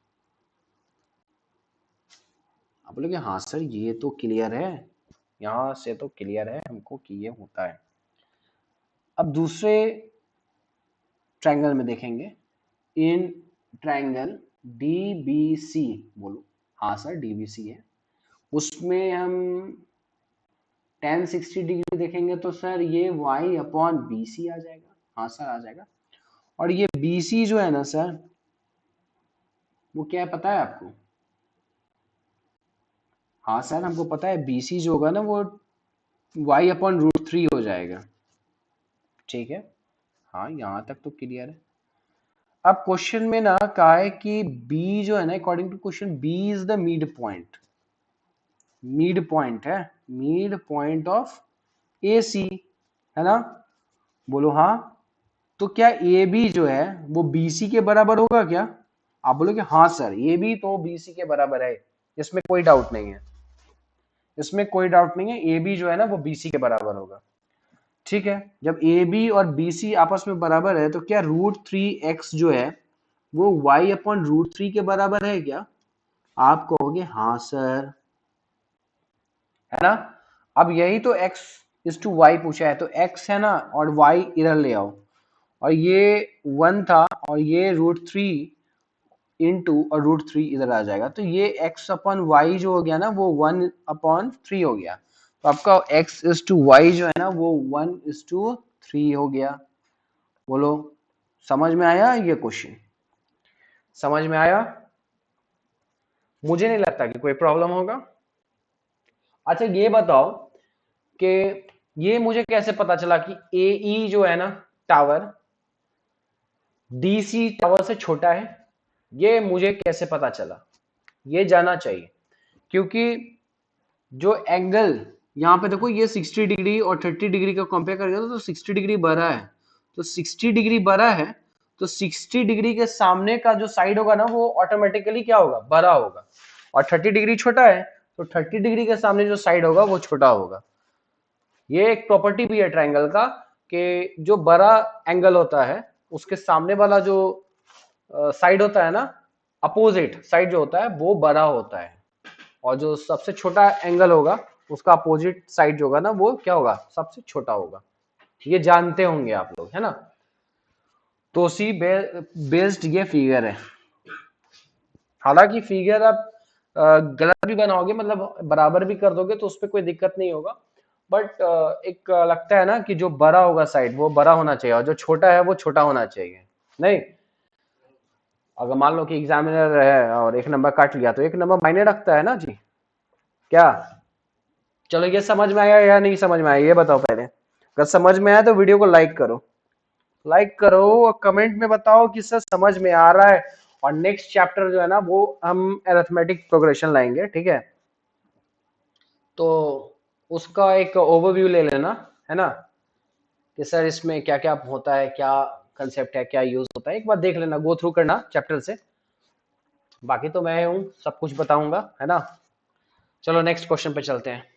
आप बोलोगे हाँ सर ये तो क्लियर है, यहाँ से तो क्लियर है हमको कि ये होता है। अब दूसरे ट्रायंगल में देखेंगे, इन ट्रायंगल DBC, बोलो हाँ सर DBC है, उसमें हम tan 60 डिग्री देखेंगे तो सर ये y अपॉन BC आ जाएगा, हाँ सर आ जाएगा। और ये BC जो है ना सर, वो क्या है पता है आपको, हाँ सर हमको पता है BC जो होगा ना वो y अपॉन √3 हो जाएगा, ठीक है। हाँ यहाँ तक तो क्लियर है। अब क्वेश्चन में ना कहा है कि B जो है ना, according to question B is the mid point, mid point है, मिड पॉइंट ऑफ AC, है ना। बोलो हाँ। तो क्या AB जो है वो BC के बराबर होगा क्या, आप बोलोगे हाँ सर AB तो BC के बराबर है, इसमें कोई डाउट नहीं है, इसमें कोई डाउट नहीं है, AB जो है ना वो BC के बराबर होगा, ठीक है। जब AB और BC आपस में बराबर है तो क्या √3x जो है वो y अपॉन √3 के बराबर है क्या, आप कहोगे हाँ सर, है ना। अब यही तो x इज टू y पूछा है, तो x है ना और y इधर ले आओ, और ये 1 था और ये √3 इंटू और √3 इधर आ जाएगा, तो ये x अपॉन वाई जो हो गया ना वो 1/3 हो गया, तो आपका x इज टू वाई जो है ना वो 1:3 हो गया। बोलो, समझ में आया ये क्वेश्चन? समझ में आया? मुझे नहीं लगता कि कोई प्रॉब्लम होगा। अच्छा ये बताओ कि ये मुझे कैसे पता चला कि एई जो है ना टावर डीसी टावर से छोटा है? ये मुझे कैसे पता चला, ये जानना चाहिए। क्योंकि जो एंगल यहाँ पे देखो, ये 60 डिग्री और 30 डिग्री का कंपेयर करेगा तो 60 डिग्री बड़ा है। तो 60 डिग्री बड़ा है तो 60 डिग्री के सामने का जो साइड होगा ना वो ऑटोमेटिकली क्या होगा, बड़ा होगा। और 30 डिग्री छोटा है तो 30 डिग्री के सामने जो साइड होगा वो छोटा होगा। ये एक प्रॉपर्टी भी है ट्रायंगल का कि जो बड़ा एंगल होता है उसके सामने वाला जो साइड होता है ना, अपोजिट साइड जो होता है वो बड़ा होता है, और जो सबसे छोटा एंगल होगा उसका अपोजिट साइड जो होगा ना वो क्या होगा, सबसे छोटा होगा। ये जानते होंगे आप लोग, है ना? तो सी बेस्ड ये फिगर है। हालांकि फिगर आप गलत भी बनाओगे, मतलब बराबर भी कर दोगे तो उस पर कोई दिक्कत नहीं होगा। बट एक लगता है ना कि जो बड़ा होगा साइड वो बड़ा होना चाहिए और जो छोटा है वो छोटा होना चाहिए। नहीं, अगर मान लो कि एग्जामिनर है और एक नंबर काट लिया तो एक नंबर मायने रखता है ना जी, क्या? चलो ये समझ में आया या नहीं समझ में आया ये बताओ पहले। अगर समझ में आया तो वीडियो को लाइक करो, लाइक करो और कमेंट में बताओ कि सर समझ में आ रहा है। और नेक्स्ट चैप्टर जो है ना वो हम अरिथमेटिक प्रोग्रेशन लाएंगे, ठीक है? तो उसका एक ओवरव्यू ले लेना, है ना, कि सर इसमें क्या क्या होता है, क्या कंसेप्ट है, क्या यूज होता है, एक बार देख लेना, गो थ्रू करना चैप्टर से। बाकी तो मैं हूँ, सब कुछ बताऊंगा, है ना? चलो नेक्स्ट क्वेश्चन पे चलते हैं।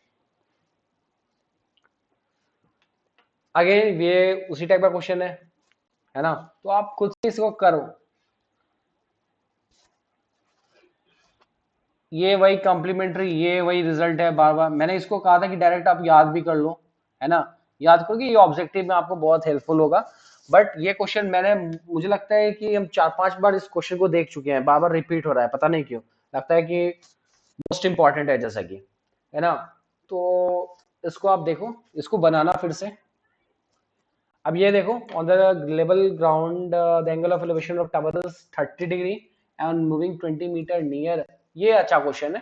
अगेन ये उसी टाइप का क्वेश्चन है ना? तो आप खुद से इसको करो। ये वही कॉम्प्लीमेंट्री, ये वही रिजल्ट है। बार बार मैंने इसको कहा था कि डायरेक्ट आप याद भी कर लो, है ना? याद करोगे ये ऑब्जेक्टिव में आपको बहुत हेल्पफुल होगा। बट ये क्वेश्चन मैंने, मुझे लगता है कि हम 4-5 बार इस क्वेश्चन को देख चुके हैं, बार बार रिपीट हो रहा है, पता नहीं क्यों। लगता है कि मोस्ट इंपॉर्टेंट है जैसा कि, है ना? तो इसको आप देखो, इसको बनाना फिर से। अब ये देखो, on the level ground the angle of elevation of tower is 30 degree and moving 20 metre near. ये अच्छा क्वेश्चन है।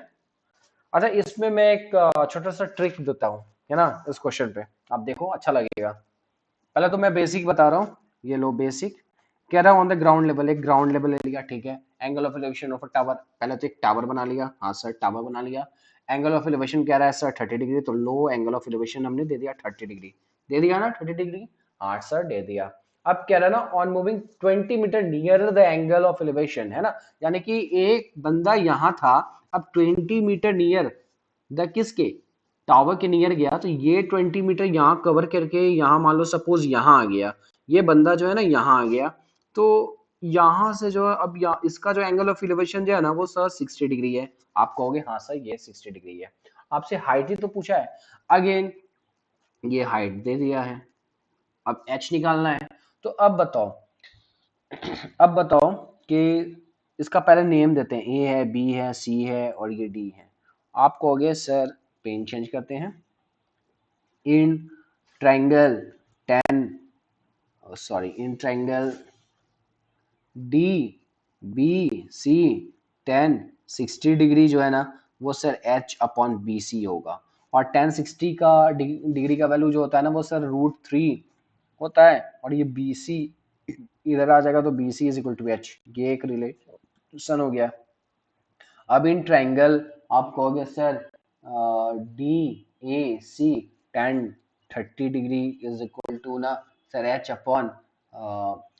अच्छा इसमें मैं एक छोटा सा ट्रिक देता हूँ, है ना, इस क्वेश्चन पे। आप देखो अच्छा लगेगा। पहले तो मैं बेसिक बता रहा हूँ, ये लो बेसिक। कह रहा हूँ ऑन द ग्राउंड लेवल, एक ग्राउंड लेवल ले लिया, ठीक है। Angle of elevation of a tower, पहले तो एक टावर बना लिया, हाँ सर टावर बना लिया। एंगल ऑफ एलिवेशन कह रहा है सर 30 डिग्री, तो लो एंगल ऑफ एलिवेशन हमने दे दिया 30 डिग्री। दे दिया ना 30 डिग्री? हाँ सर दे दिया। अब कह रहा है ना on moving 20 metre near the angle of elevation, है ना? यानी कि एक बंदा यहाँ था, अब 20 मीटर नियर द किसके, टावर के नियर गया, तो ये 20 मीटर यहाँ कवर करके यहाँ मान लो सपोज यहाँ आ गया, ये बंदा जो है ना यहाँ आ गया। तो यहाँ से जो है अब यहाँ इसका जो एंगल ऑफ इलेवेशन जो है ना वो सर 60 डिग्री है। आप कहोगे हाँ सर ये 60 डिग्री है। आपसे हाइट ही तो पूछा है। अगेन ये हाइट दे दिया है, अब एच निकालना है। तो अब बताओ कि इसका पहले नेम देते हैं, ए है, बी है, सी है और ये डी है। आप कहोगे सर पेन चेंज करते हैं। In triangle 10, sorry in triangle D B C 10 60 degree जो है ना वो sin H upon B C होगा। और 10 60 का डिग्री का वैल्यू जो होता है ना वो सर √3 होता है। और ये बी सी इधर आ जाएगा तो B C is equal to H, ये एक रिलेशन हो गया। अब इन ट्रायंगल आप कहोगे sin D A C 10 30 degree is equal to ना sin H upon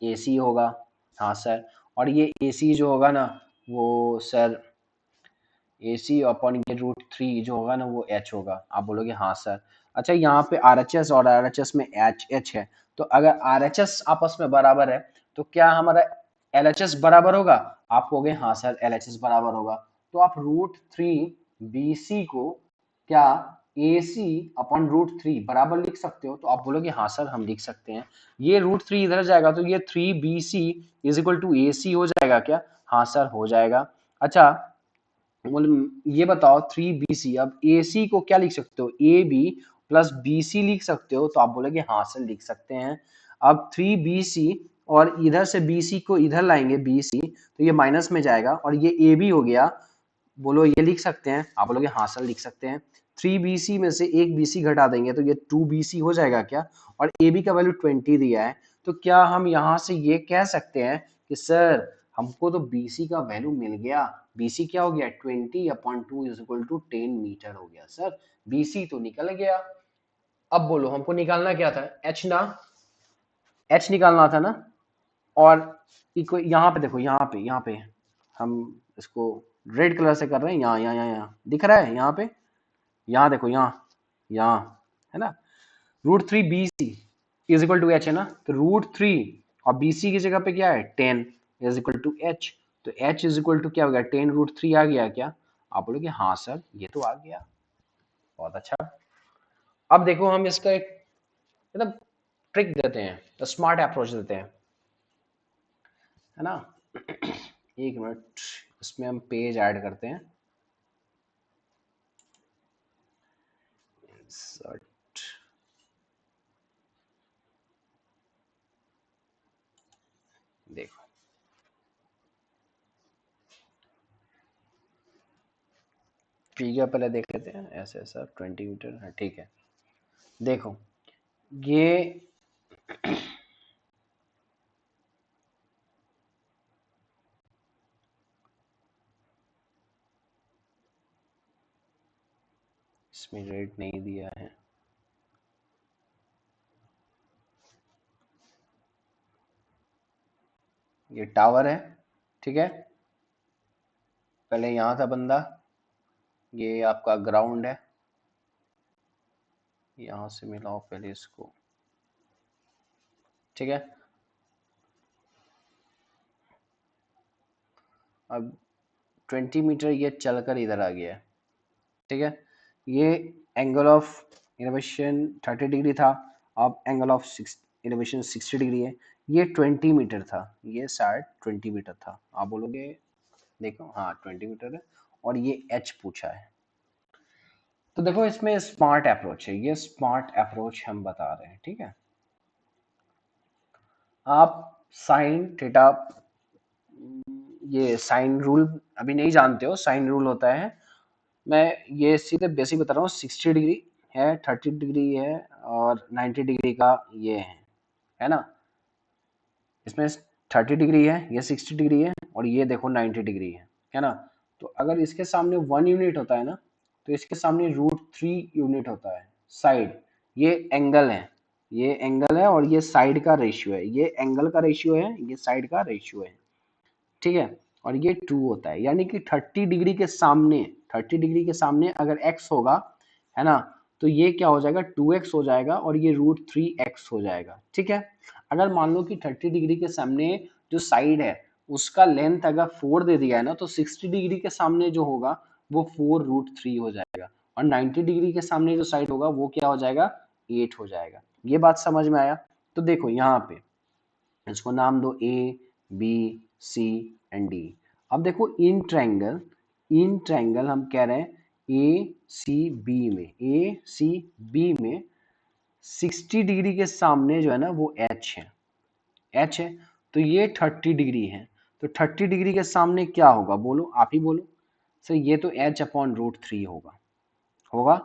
A C होगा। हाँ सर। और ये ए सी जो होगा ना वो सर ए सी अपॉन ये √3 जो होगा ना वो एच होगा। आप बोलोगे हाँ सर। अच्छा यहाँ पे आर एच एस और आर एच एस में एच एच है, तो अगर आर एच एस आपस में बराबर है तो क्या हमारा एल एच एस बराबर होगा? आप कहोगे हाँ सर एल एच एस बराबर होगा। तो आप √3 बी सी को क्या ए सी अपॉन √3 बराबर लिख सकते हो? तो आप बोलोगे हाँ सर हम लिख सकते हैं। ये √3 इधर जाएगा तो ये 3BC इज इक्वल टू ए सी हो जाएगा क्या? हाँ सर हो जाएगा। अच्छा ये बताओ 3BC, अब AC को क्या लिख सकते हो? AB प्लस BC लिख सकते हो? तो आप बोलोगे हाँ सर लिख सकते हैं। अब 3BC और इधर से BC को इधर लाएंगे BC, तो ये माइनस में जाएगा और ये AB हो गया। बोलो ये लिख सकते हैं? आप बोलोगे हाँ सर लिख सकते हैं। 3BC में से एक BC घटा देंगे तो ये 2BC हो जाएगा क्या? और AB का वैल्यू 20 दिया है, तो क्या हम यहाँ से ये कह सकते हैं कि सर हमको तो BC का वैल्यू मिल गया, BC क्या हो गया 20/2 इज इक्वल टू 10 मीटर हो गया। सर BC तो निकल गया। अब बोलो हमको निकालना क्या था? H ना, H निकालना था ना। और यहाँ पे देखो, यहाँ पे हम इसको रेड कलर से कर रहे हैं, यहाँ दिख रहा है, यहाँ पे, यहाँ देखो, यहाँ है ना। √3BC is equal to H है ना, तो √3 और BC की जगह पे क्या है 10 इज इक्वल टू H, तो H इज इक्वल टू क्या हो गया 10√3 आ गया क्या? आप बोलोगे हाँ सर ये तो आ गया। बहुत अच्छा। अब देखो हम इसका एक मतलब ट्रिक देते हैं, तो स्मार्ट अप्रोच देते हैं, है ना। एक मिनट, इसमें हम पेज ऐड करते हैं। इंसर्ट, देखो ठीक है, पहले देख लेते हैं। ऐसे ऐसा 20 मीटर है, ठीक है। देखो ये इसमें रेट नहीं दिया है, ये टावर है, ठीक है। पहले यहाँ था बंदा, ये आपका ग्राउंड है, यहाँ से मिलाओ पहले इसको, ठीक है। अब 20 मीटर ये चलकर इधर आ गया, ठीक है। ये एंगल ऑफ इनोवेशन 30 डिग्री था, अब एंगल ऑफ इनोवेशन 60 डिग्री है। ये 20 मीटर था, ये शायद 20 मीटर था। आप बोलोगे देखो हाँ 20 मीटर है, और ये H पूछा है। तो देखो इसमें स्मार्ट अप्रोच है, ये स्मार्ट अप्रोच हम बता रहे हैं, ठीक है। आप साइन थीटा, ये साइन रूल अभी नहीं जानते हो, साइन रूल होता है, मैं ये सीधे बेसिक बता रहा हूँ। 60 डिग्री है, 30 डिग्री है, और 90 डिग्री का ये है ना। इसमें 30 डिग्री है, ये 60 डिग्री है, और ये देखो 90 डिग्री है ना। तो अगर इसके सामने 1 यूनिट होता है ना, तो इसके सामने √3 यूनिट होता है साइड। ये एंगल है, ये एंगल है, और ये साइड का रेशियो है, ये एंगल का रेशियो है, ये साइड का रेशियो है, ठीक है। और ये 2 होता है, यानी कि 30 डिग्री के सामने, 30 डिग्री के सामने अगर x होगा, है ना, तो ये क्या हो जाएगा 2x हो जाएगा, और ये √3x हो जाएगा, ठीक है। अगर मान लो कि 30 डिग्री के सामने जो साइड है उसका लेंथ अगर 4 दे दिया है ना, तो 60 डिग्री के सामने जो होगा वो 4√3 हो जाएगा, और 90 डिग्री के सामने जो साइड होगा वो क्या हो जाएगा 8 हो जाएगा। ये बात समझ में आया? तो देखो यहाँ पे इसको नाम दो A, B, C and D। अब देखो इन ट्रायंगल हम कह रहे हैं A C B में 60 डिग्री के सामने जो है ना वो H है, तो ये 30 डिग्री है, तो 30 डिग्री के सामने क्या होगा बोलो, आप ही बोलो। सर ये तो H/√3 होगा।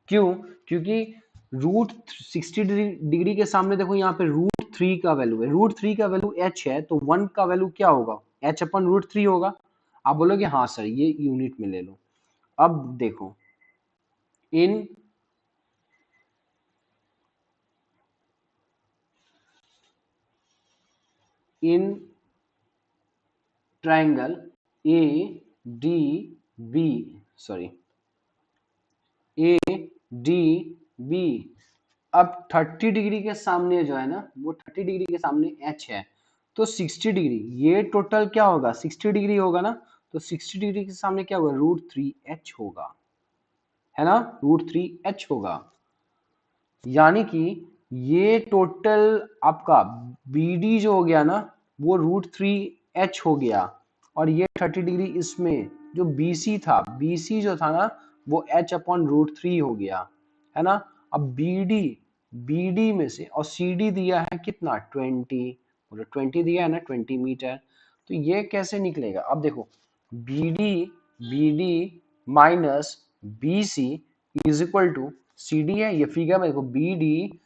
क्यों? क्योंकि √60 डिग्री के सामने देखो यहाँ पे √3 का वैल्यू है, √3 का वैल्यू H है, तो 1 का वैल्यू क्या होगा H/√3 होगा। आप बोलोगे हाँ सर ये यूनिट में ले लो। अब देखो in triangle ADB, sorry ADB, अब 30 डिग्री के सामने जो है ना वो 30 डिग्री के सामने H है, तो 60 डिग्री, ये टोटल क्या होगा 60 डिग्री होगा ना, तो 60 डिग्री के सामने क्या होगा √3H होगा, है ना, √3H होगा। यानी कि ये टोटल आपका BD जो हो गया ना वो √3H हो गया, और ये 30 डिग्री इसमें जो BC था, BC जो था ना वो H/√3 हो गया, है ना। अब BD BD में से, और CD दिया है कितना 20, मतलब 20 दिया है ना 20 मीटर, तो ये कैसे निकलेगा? अब देखो BD minus BC is equal to CD है, ये फिगर में देखो BD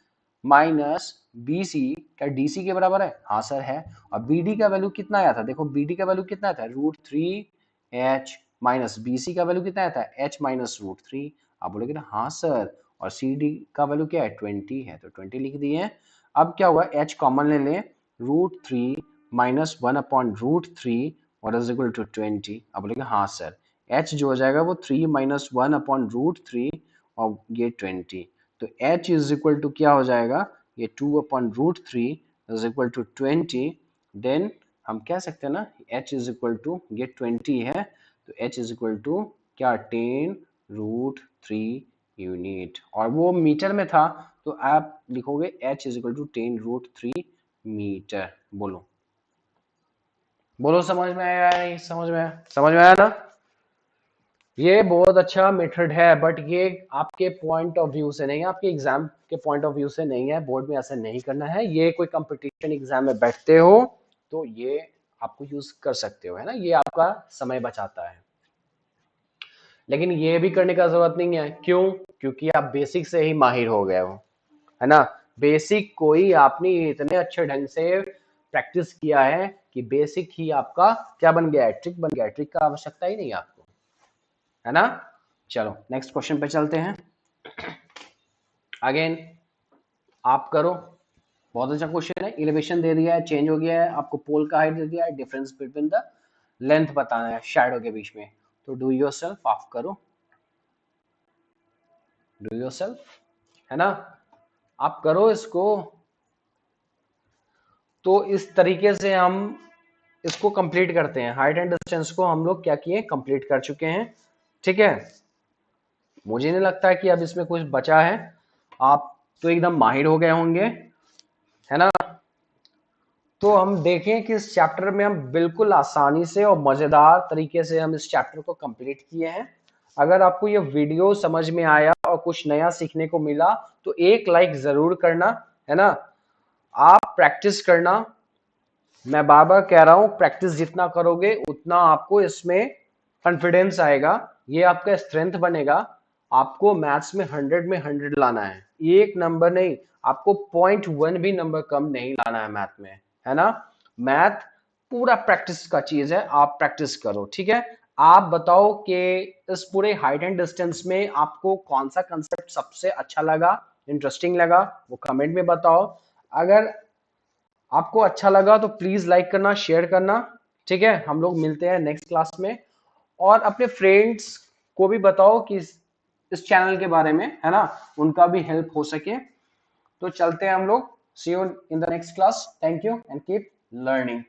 माइनस BC क्या DC के बराबर है? हाँ सर है। और BD का वैल्यू कितना आया था? देखो BD का वैल्यू कितना था √3h माइनस BC का वैल्यू कितना आया था h माइनस √3। आप बोलोगे ना हाँ सर, और CD का वैल्यू क्या है 20 है, तो 20 लिख दिए। अब क्या हुआ, h कॉमन ले लें, √3 माइनस 1 अपॉन √3 और इज इक्वल टू 20। अब बोलेगे हाँ सर, h जो हो जाएगा वो 3 माइनस 1 अपॉन √3 और ये 20, तो h इज इक्वल टू क्या हो जाएगा, ये 2 upon √3 is equal to 20। Then हम कह सकते हैं ना h इज इक्वल टू ये 20 है, तो h इज इक्वल टू क्या 10√3 यूनिट, और वो मीटर में था तो आप लिखोगे h is equal to 10√3 metre. बोलो बोलो समझ में आया या नहीं? समझ में आया ना? ये बहुत अच्छा मेथड है, बट ये आपके पॉइंट ऑफ व्यू से नहीं है, आपके एग्जाम के पॉइंट ऑफ व्यू से नहीं है, बोर्ड में ऐसा नहीं करना है। ये कोई कंपटीशन एग्जाम में बैठते हो तो ये आपको यूज कर सकते हो, है ना, ये आपका समय बचाता है। लेकिन ये भी करने का जरूरत नहीं है, क्यों? क्योंकि आप बेसिक से ही माहिर हो गए हो, है ना। बेसिक कोई आपने इतने अच्छे ढंग से प्रैक्टिस किया है कि बेसिक ही आपका क्या बन गया है, ट्रिक बन गया है, ट्रिक का आवश्यकता ही नहीं आपको, है ना। चलो नेक्स्ट क्वेश्चन पे चलते हैं। अगेन आप करो, बहुत अच्छा क्वेश्चन है। इलेवेशन दे दिया है, चेंज हो गया है, आपको पोल का हाइट दे दिया है, डिफरेंस बिटवीन द लेंथ बताना है शैडो के बीच में, तो डू योरसेल्फ, आप करो, डू योरसेल्फ, है ना, आप करो इसको। तो इस तरीके से हम इसको कंप्लीट करते हैं, हाइट एंड डिस्टेंस को हम लोग क्या किए, कंप्लीट कर चुके हैं, ठीक है। मुझे नहीं लगता है कि अब इसमें कुछ बचा है, आप तो एकदम माहिर हो गए होंगे, है ना। तो हम देखें कि इस चैप्टर में हम बिल्कुल आसानी से और मजेदार तरीके से हम इस चैप्टर को कंप्लीट किए हैं। अगर आपको ये वीडियो समझ में आया और कुछ नया सीखने को मिला तो एक लाइक जरूर करना, है ना। आप प्रैक्टिस करना, मैं बार बार कह रहा हूं, प्रैक्टिस जितना करोगे उतना आपको इसमें कॉन्फिडेंस आएगा, ये आपका स्ट्रेंथ बनेगा। आपको मैथ्स में 100 में 100 लाना है, एक नंबर नहीं, आपको 0.1 भी नंबर कम नहीं लाना है मैथ में, है ना। मैथ पूरा प्रैक्टिस का चीज है, आप प्रैक्टिस करो, ठीक है। आप बताओ कि इस पूरे हाइट एंड डिस्टेंस में आपको कौन सा कंसेप्ट सबसे अच्छा लगा, इंटरेस्टिंग लगा, वो कमेंट में बताओ। अगर आपको अच्छा लगा तो प्लीज लाइक करना, शेयर करना, ठीक है। हम लोग मिलते हैं नेक्स्ट क्लास में, और अपने फ्रेंड्स को भी बताओ कि इस चैनल के बारे में, है ना, उनका भी हेल्प हो सके। तो चलते हैं हम लोग, see you in the next class, thank you and keep learning.